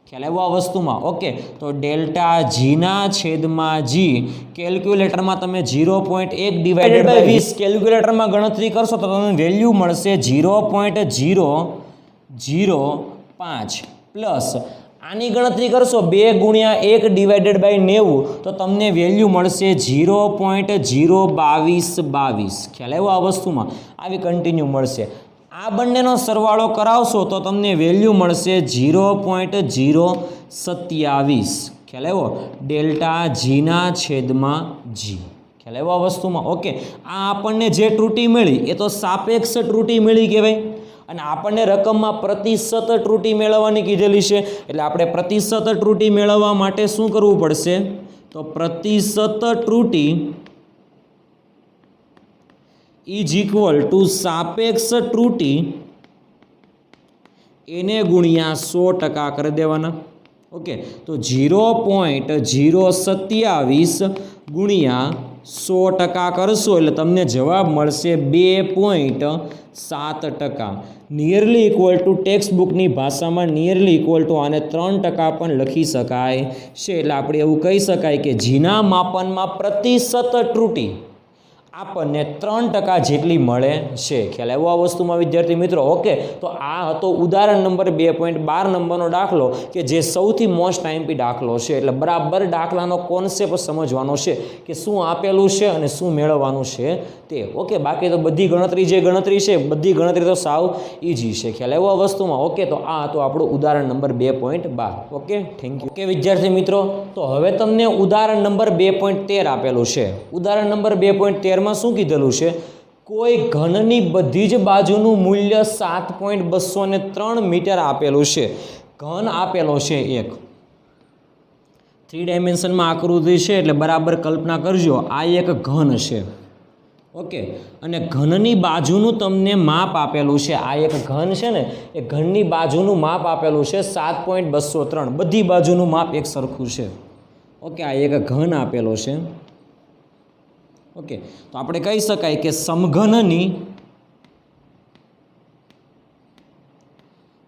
ખ્યાલ આવ્યો આ વસ્તુમાં ઓકે તો ડેલ્ટા જીના છેદમાં જી કેલ્ક્યુલેટરમાં તમે 0.1 ડિવાઇડેડ બાય 20 કેલ્ક્યુલેટરમાં ગણતરી કરશો તો તમને વેલ્યુ મળશે 0.005 પ્લસ આની ગણતરી કરશો 2 ગુણ્યા 1 ડિવાઇડેડ બાય 90 તો તમને વેલ્યુ મળશે 0.02222 ખ્યાલ આવ્યો આ વસ્તુમાં આવી કન્ટિન્યુ મળશે આ બંનેનો સરવાળો કરાવશો તો તમને વેલ્યુ મળશે 0.027 ખ્યાલ આવ્યો ડેલ્ટા જીના છેદમાં જી ખ્યાલ આવ્યો આ વસ્તુમાં ઓકે આ આપણને જે ત્રુટિ મળી એ તો સાપેક્ષ ત્રુટિ મળી કહેવાય અને આપણને રકમમાં પ્રતિશત ત્રુટિ મેળવવાની કીધેલી છે એટલે આપણે પ્રતિશત ત્રુટિ મેળવવા માટે શું કરવું પડશે તો પ્રતિશત ત્રુટિ ઇઝ ઇક્વલ ટુ સાપેક્ષ ત્રુટિ એને ગુણ્યા 100% કરી દેવાના ઓકે તો 0.027 ગુણ્યા 100% કરશો એટલે તમને જવાબ મળશે 2.7% નિયરલી ઇક્વલ ટુ ટેક્સ્ટ બુકની ભાષામાં નિયરલી ઇક્વલ ટુ આને 3% પણ લખી શકાય છે એટલે આપણે એવું કહી શકાય કે જીના માપનમાં પ્રતિશત ત્રુટિ આપણને 3% જેટલી મળે છે ખ્યાલ આવ્યો આ વસ્તુમાં વિદ્યાર્થી મિત્રો ઓકે તો આ હતો ઉદાહરણ નંબર 2.12 નંબરનો દાખલો કે જે સૌથી મોસ્ટ આઈએમપી દાખલો છે એટલે બરાબર દાખલાનો કોન્સેપ્ટ સમજવાનો છે કે શું આપેલું છે અને શું મેળવવાનું છે તે ઓકે બાકી તો બધી ગણતરી જે ગણતરી છે બધી ગણતરી તો સાવ ઇઝી છે ખ્યાલ આવ્યો આ વસ્તુમાં ઓકે તો આ હતું આપણું ઉદાહરણ number 2.12 okay thank you okay વિદ્યાર્થી મિત્રો તો હવે તમને ઉદાહરણ નંબર 2.13 આપેલું છે ઉદાહરણ નંબર 2.13 માં શું કીધેલું છે કોઈ ઘનની બધી જ બાજુનું મૂલ્ય 7.203 મીટર આપેલું છે ઘન આપેલો છે એક 3 ડાયમેન્શનમાં આકૃતિ છે એટલે બરાબર કલ્પના કરજો આ એક ઘન છે ઓકે અને ઘનની બાજુનું તમને માપ આપેલું છે આ એક ઘન છે ને એ ઘનની બાજુનું માપ આપેલું છે 7.203 બધી બાજુનું માપ એક સરખું છે ઓકે આ એક ઘન આપેલો છે ઓકે તો આપણે કહી શકાય કે સમઘનની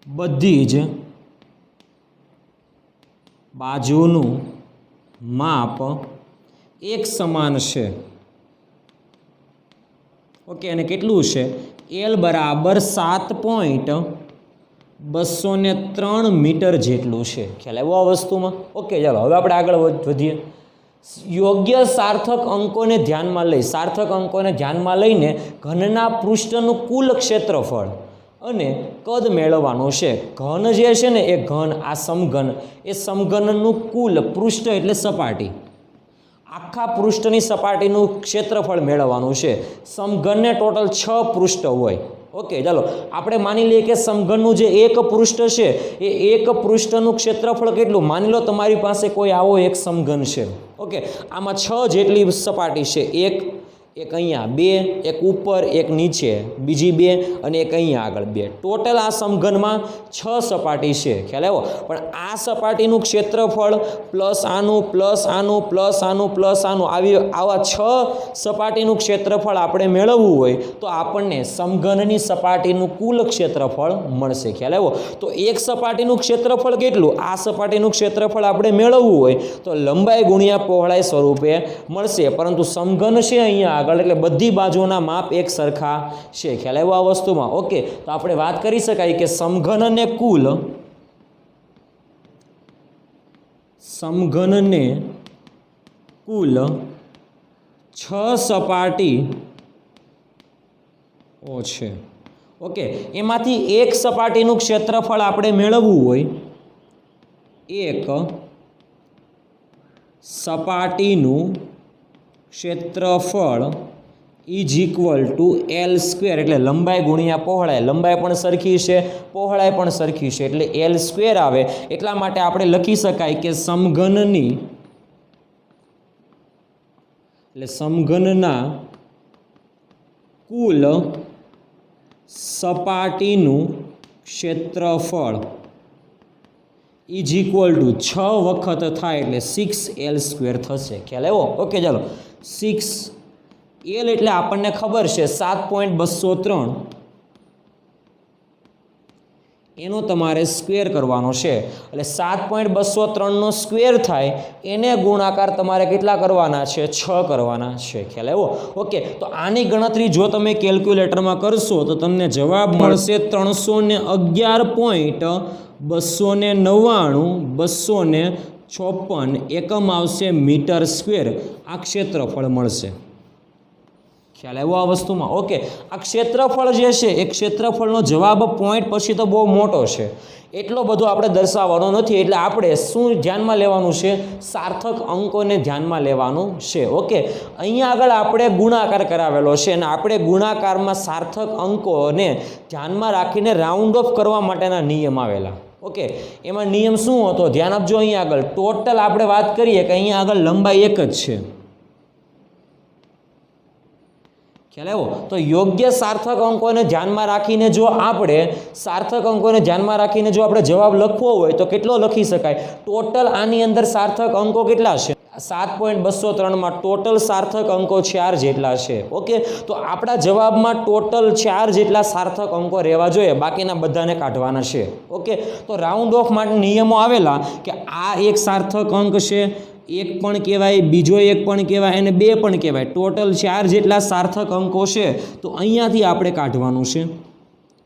બધી જ બાજુનું માપ એક સમાન છે ઓકે અને કેટલું છે એલ બરાબર 7.203 મીટર જેટલું છે ખ્યાલ આવ્યો આ વસ્તુમાં ઓકે ચાલો હવે આપણે આગળ વધીએ યોગ્ય સાર્થક અંકોને ધ્યાનમાં લઈને ઘનના પૃષ્ઠનું કુલ ક્ષેત્રફળ અને કદ મેળવવાનું છે ઘન જે છે ને એ ઘન આ સમઘન એ સમઘનનું કુલ પૃષ્ઠ એટલે સપાટી આખા પૃષ્ઠની સપાટીનું ક્ષેત્રફળ મેળવવાનું છે સમઘનને ટોટલ 6 પૃષ્ઠ હોય ઓકે ચાલો આપણે માની લઈએ કે સમઘનનું જે એક પૃષ્ઠ છે એ એક પૃષ્ઠનું ક્ષેત્રફળ કેટલું માની લો તમારી પાસે કોઈ આવો એક સમઘન છે ઓકે આમાં 6 જેટલી સપાટી છે એક અહીંયા 2 એક ઉપર એક નીચે બીજી 2 અને એક અહીંયા આગળ 2 ટોટલ આ સમઘનમાં 6 સપાટી છે ખ્યાલ આવ્યો પણ આ સપાટીનું ક્ષેત્રફળ પ્લસ આનું પ્લસ આનું પ્લસ આનું પ્લસ આનું આવા 6 સપાટીનું ક્ષેત્રફળ આપણે મેળવવું હોય તો આપણને સમઘનની સપાટીનું કુલ ક્ષેત્રફળ મળશે ખ્યાલ આવ્યો તો એક સપાટીનું ક્ષેત્રફળ કેટલું આ સપાટીનું ક્ષેત્રફળ આપણે મેળવવું હોય તો લંબાઈ ગુણ્યા પહોળાઈ સ્વરૂપે મળશે પરંતુ સમઘન છે અહીંયા એટલે બધી બાજુના માપ એક સરખા છે ખ્યાલ આવ્યો આ વસ્તુમાં ઓકે તો આપણે વાત કરી શકાય કે સમઘનને કુલ 6 સપાટી છે ઓકે એમાંથી એક સપાટીનું ક્ષેત્રફળ આપણે મેળવવું હોય એક સપાટીનું ક્ષેત્રફળ is equal to L square એટલે લંબાઈ ગુણ્યા પહોળાઈ લંબાઈ પણ સરખી છે પહોળાઈ પણ સરખી છે એટલે એલ સ્ક્વેર આવે એટલા માટે આપણે લખી શકાય કે સમઘનના કુલ સપાટીનું ક્ષેત્રફળ ઇઝ ઇક્વલ ટુ 6 વખત થાય એટલે 6L² થશે. ખ્યાલ આવ્યો? ઓકે, ચાલો 6L એટલે આપણને ખબર છે 7.203 એનો તમારે સ્ક્વેર કરવાનો છે. એટલે 7.203નો સ્ક્વેર થાય એને ગુણાકાર તમારે કેટલા કરવાના છે? 6 કરવાના છે. ખ્યાલ આવ્યો? ઓકે, તો આની ગણતરી જો તમે કેલ્ક્યુલેટરમાં કરશો તો તમને જવાબ મળશે 311.299 એકમ આવશે મીટર સ્ક્વેર. આ ક્ષેત્રફળ મળશે. ખ્યાલ આવ્યો આ વસ્તુમાં? ઓકે, આ ક્ષેત્રફળ જે છે એ ક્ષેત્રફળનો જવાબ પોઈન્ટ પછી તો બહુ મોટો છે, એટલો બધો આપણે દર્શાવવાનો નથી. એટલે આપણે શું ધ્યાનમાં લેવાનું છે? સાર્થક અંકોને ધ્યાનમાં લેવાનું છે. ઓકે, અહીંયા આગળ આપણે ગુણાકાર કરાવેલો છે અને આપણે ગુણાકારમાં સાર્થક અંકોને ધ્યાનમાં રાખીને રાઉન્ડ ઓફ કરવા માટેના નિયમ આવેલા. ઓકે, એમાં નિયમ શું હતો? ધ્યાન આપજો. અહીંયા આગળ ટોટલ આપણે વાત કરીએ કે અહીંયા આગળ લંબાઈ એક જ છે. ખ્યાલ આવ્યો? તો યોગ્ય સાર્થક અંકોને ધ્યાનમાં રાખીને જો આપણે જવાબ લખવો હોય તો કેટલો લખી શકાય? ટોટલ આની અંદર સાર્થક અંકો કેટલા છે? 7.203માં ટોટલ સાર્થક અંકો 4 જેટલા છે. ઓકે, તો આપણા જવાબમાં ટોટલ 4 જેટલા સાર્થક અંકો રહેવા જોઈએ, બાકીના બધાને કાઢવાના છે. ઓકે, તો રાઉન્ડ ઓફ માટે નિયમો આવેલા કે આ એક સાર્થક અંક છે, એક પણ કહેવાય, બીજો એક પણ કહેવાય અને બે પણ કહેવાય. ટોટલ 4 જેટલા સાર્થક અંકો છે, તો અહીંયાથી આપણે કાઢવાનું છે.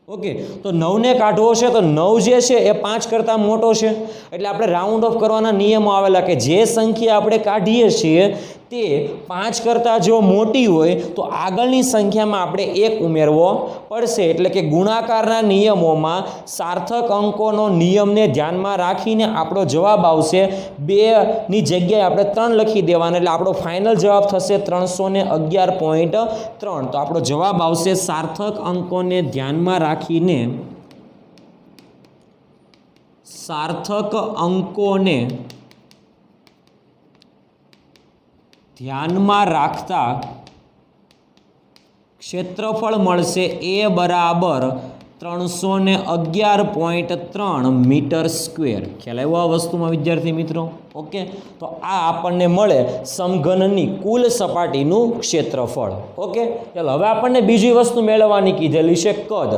ઓકે, તો 9ને કાઢવો છે તો 9 જે છે એ 5 કરતાં મોટો છે. એટલે આપણે રાઉન્ડ ઓફ કરવાના નિયમો આવેલા કે જે સંખ્યા આપણે કાઢીએ છીએ તે 5 કરતાં જો મોટી હોય તો આગળની સંખ્યામાં આપણે 1 ઉમેરવો પડશે. એટલે કે ગુણાકારના નિયમોમાં સાર્થક અંકોનો નિયમને ધ્યાનમાં રાખીને આપણો જવાબ આવશે 2ની જગ્યાએ આપણે 3 લખી દેવાના. એટલે આપણો ફાઇનલ જવાબ થશે 311.3. તો આપણો જવાબ આવશે સાર્થક અંકોને ધ્યાનમાં રાખીને ધ્યાનમાં રાખતા ક્ષેત્રફળ મળશે એ બરાબર 311.3 મીટર સ્ક્વેર. ખ્યાલ આવ્યો આ વસ્તુમાં વિદ્યાર્થી મિત્રો? ઓકે, તો આ આપણને મળે સમઘનની કુલ સપાટીનું ક્ષેત્રફળ. ઓકે, ચાલો હવે આપણને બીજી વસ્તુ મેળવવાની કીધેલી છે કદ.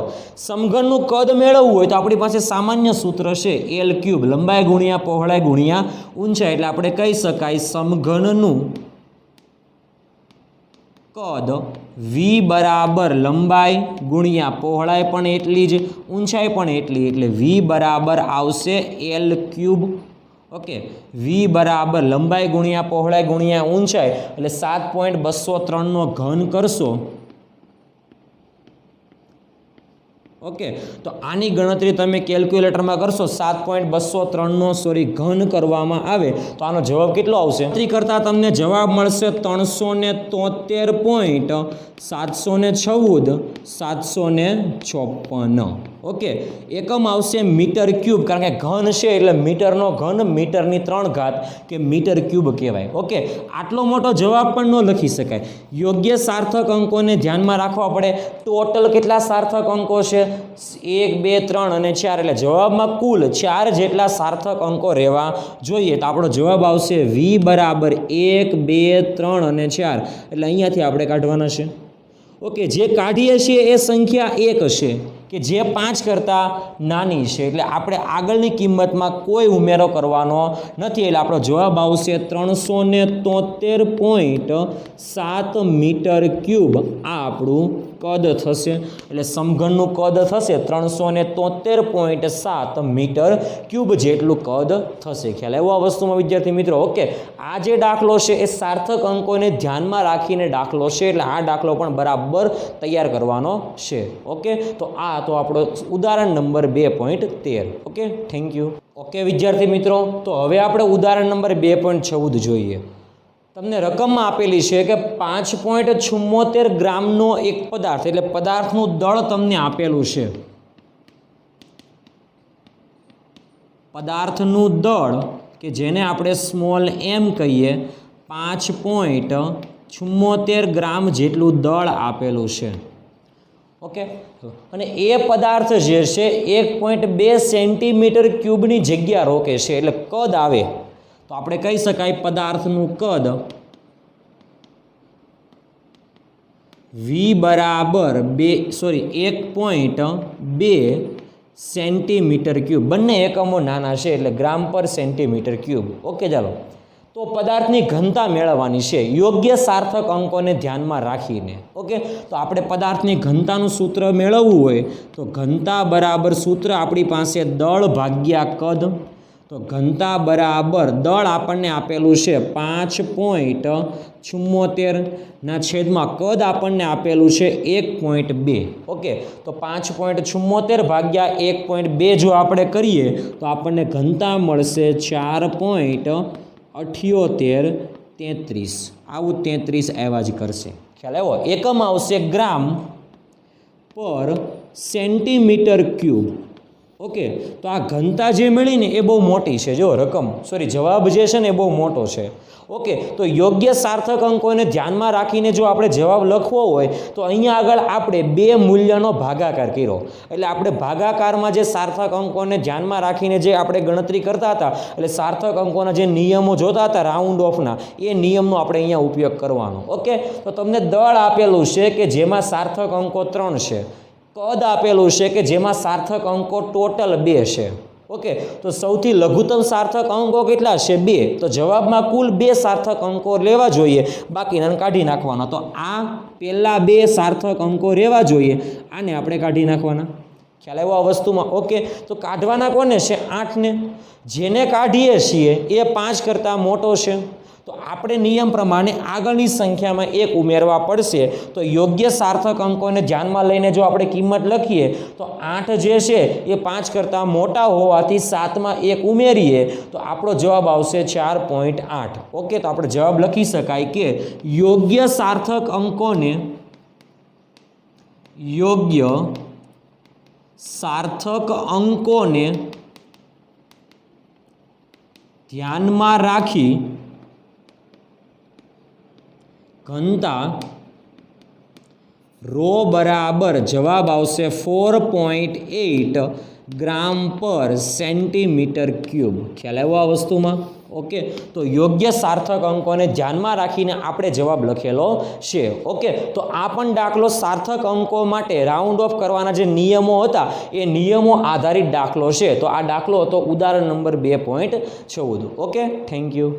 સમઘનનું કદ મેળવવું હોય તો આપણી પાસે સામાન્ય સૂત્ર છે L3, લંબાઈ ગુણ્યા પહોળાઈ ગુણ્યા ઊંચાઈ. એટલે આપણે કહી શકાય સમઘનનું કદ V બરાબર લંબાઈ ગુણ્યા પહોળાઈ પણ એટલી જ, ઊંચાઈ પણ એટલી, એટલે V બરાબર આવશે L3. ઓકે, V બરાબર લંબાઈ ગુણ્યા પહોળાઈ ગુણ્યા ઊંચાઈ એટલે 7.203નો ઘન કરશો. ઓકે, તો આની ગણતરી તમે કેલ્ક્યુલેટરમાં કરશો. 7.203નો ઘન કરવામાં આવે તો આનો જવાબ કેટલો આવશે? ગણતરી કરતાં તમને જવાબ મળશે 373.714 ઓકે, એકમ આવશે મીટર ક્યુબ, કારણ કે ઘન છે એટલે મીટરનો ઘન, મીટરની 3 ઘાત કે મીટર ક્યુબ કહેવાય. ઓકે, આટલો મોટો જવાબ પણ ન લખી શકાય. યોગ્ય સાર્થક અંકોને ધ્યાનમાં રાખવા પડે. ટોટલ કેટલા સાર્થક અંકો છે? 1, 2, 3 અને 4. એટલે જવાબમાં કુલ 4 જેટલા સાર્થક અંકો રહેવા જોઈએ. તો આપણો જવાબ આવશે V બરાબર 1, 2, 3 અને 4. એટલે અહીંયાથી આપણે કાઢવાના છે. ઓકે, જે કાઢીએ છીએ એ સંખ્યા 1 હશે કે જે 5 કરતાં નાની છે. એટલે આપણે આગળની કિંમતમાં કોઈ ઉમેરો કરવાનો નથી. એટલે આપણો જવાબ આવશે 373.7 મીટર ક્યુબ. આ આપણું કદ થશે. એટલે સમઘનનું કદ થશે 373.7 મીટર ક્યુબ જેટલું કદ થશે. ખ્યાલ આવ્યો આ વસ્તુમાં વિદ્યાર્થી મિત્રો? ઓકે, આ જે દાખલો છે એ સાર્થક અંકોને ધ્યાનમાં રાખીને દાખલો છે. એટલે આ દાખલો પણ બરાબર તૈયાર કરવાનો છે. ઓકે, તો આ તો આપણો ઉદાહરણ number 2.13. Okay, thank you. Okay વિદ્યાર્થી મિત્રો, તો હવે આપણે ઉદાહરણ નંબર 2.14 જોઈએ. તમને રકમમાં આપેલી છે કે 5.74 ગ્રામનો એક પદાર્થ, એટલે પદાર્થનું દળ તમને આપેલું છે. પદાર્થનું દળ કે જેને આપણે સ્મોલ m કહીએ, 5.74 ગ્રામ જેટલું દળ આપેલું છે. ઓકે, અને એ પદાર્થ જે છે 1.2 સેન્ટીમીટર ક્યુબની જગ્યા રોકે છે, એટલે કદ આવે તો આપણે કહી શકાય પદાર્થનું કદ V બરાબર 1.2 સેન્ટીમીટર ક્યુબ. બંને એકમો નાના છે એટલે ગ્રામ પર સેન્ટીમીટર ક્યુબ. ઓકે, ચાલો તો પદાર્થની ઘનતા મેળવવાની છે યોગ્ય સાર્થક અંકોને ધ્યાનમાં રાખીને. ઓકે, તો આપણે પદાર્થની ઘનતાનું સૂત્ર મેળવવું હોય તો ઘનતા બરાબર સૂત્ર આપણી પાસે દળ ભાગ્યા કદ. તો ઘનતા બરાબર દળ આપણને આપેલું છે 5.74 ના છેદમાં કદ આપણને આપેલું છે 1.2. ઓકે, તો 5.74 ભાગ્યા 1.2 જો આપણે કરીએ તો આપણને ઘનતા મળશે 4.7833. આવું 33 આવ્યા જ કરશે. ખ્યાલ આવ્યો? એકમ આવશે ગ્રામ પર સેન્ટીમીટર ક્યુબ. ઓકે, તો આ ઘનતા જે મળીને એ બહુ મોટી છે. જો જવાબ જે છે ને એ બહુ મોટો છે. ઓકે, તો યોગ્ય સાર્થક અંકોને ધ્યાનમાં રાખીને જો આપણે જવાબ લખવો હોય તો અહીંયા આગળ આપણે બે મૂલ્યનો ભાગાકાર કર્યો. એટલે આપણે ભાગાકારમાં જે સાર્થક અંકોને ધ્યાનમાં રાખીને જે આપણે ગણતરી કરતા હતા, એટલે સાર્થક અંકોના જે નિયમો જોતા હતા રાઉન્ડ ઓફના, એ નિયમનો આપણે અહીંયા ઉપયોગ કરવાનો. ઓકે, તો તમને દળ આપેલું છે કે જેમાં સાર્થક અંકો 3 છે, કદ આપેલું છે કે જેમાં સાર્થક અંકો ટોટલ 2 છે. ઓકે, તો સૌથી લઘુત્તમ સાર્થક અંકો કેટલા છે? 2. તો જવાબમાં કુલ 2 સાર્થક અંકો લેવા જોઈએ, બાકીના કાઢી નાખવાના. તો આ પહેલા 2 સાર્થક અંકો રહેવા જોઈએ, આને આપણે કાઢી નાખવાના. ખ્યાલ આવ્યો આ વસ્તુમાં? ઓકે, તો કાઢવાના કોને છે? 8ને. જેને કાઢીએ છીએ એ 5 કરતાં મોટો છે, તો આપણે નિયમ પ્રમાણે આગળની સંખ્યામાં 1 ઉમેરવા પડશે. તો યોગ્ય સાર્થક અંકોને ધ્યાનમાં લઈને જો આપણે કિંમત લખીએ તો 8 જે છે એ 5 કરતાં મોટા હોવાથી 7માં 1 ઉમેરીએ તો આપણો જવાબ આવશે 4.8. ઓકે, તો આપણે જવાબ લખી શકાય કે યોગ્ય સાર્થક અંકોને ધ્યાનમાં રાખી ઘનતા રો બરાબર જવાબ આવશે 4.8 ગ્રામ પર સેન્ટીમીટર ક્યુબ. ખ્યાલ આવ્યો આ વસ્તુમાં? ઓકે, તો યોગ્ય સાર્થક અંકોને ધ્યાનમાં રાખીને આપણે જવાબ લખેલો છે. ઓકે, તો આ પણ દાખલો સાર્થક અંકો માટે રાઉન્ડ ઓફ કરવાના જે નિયમો હતા એ નિયમો આધારિત દાખલો છે. તો આ દાખલો હતો ઉદાહરણ નંબર 2.14. Okay, thank you.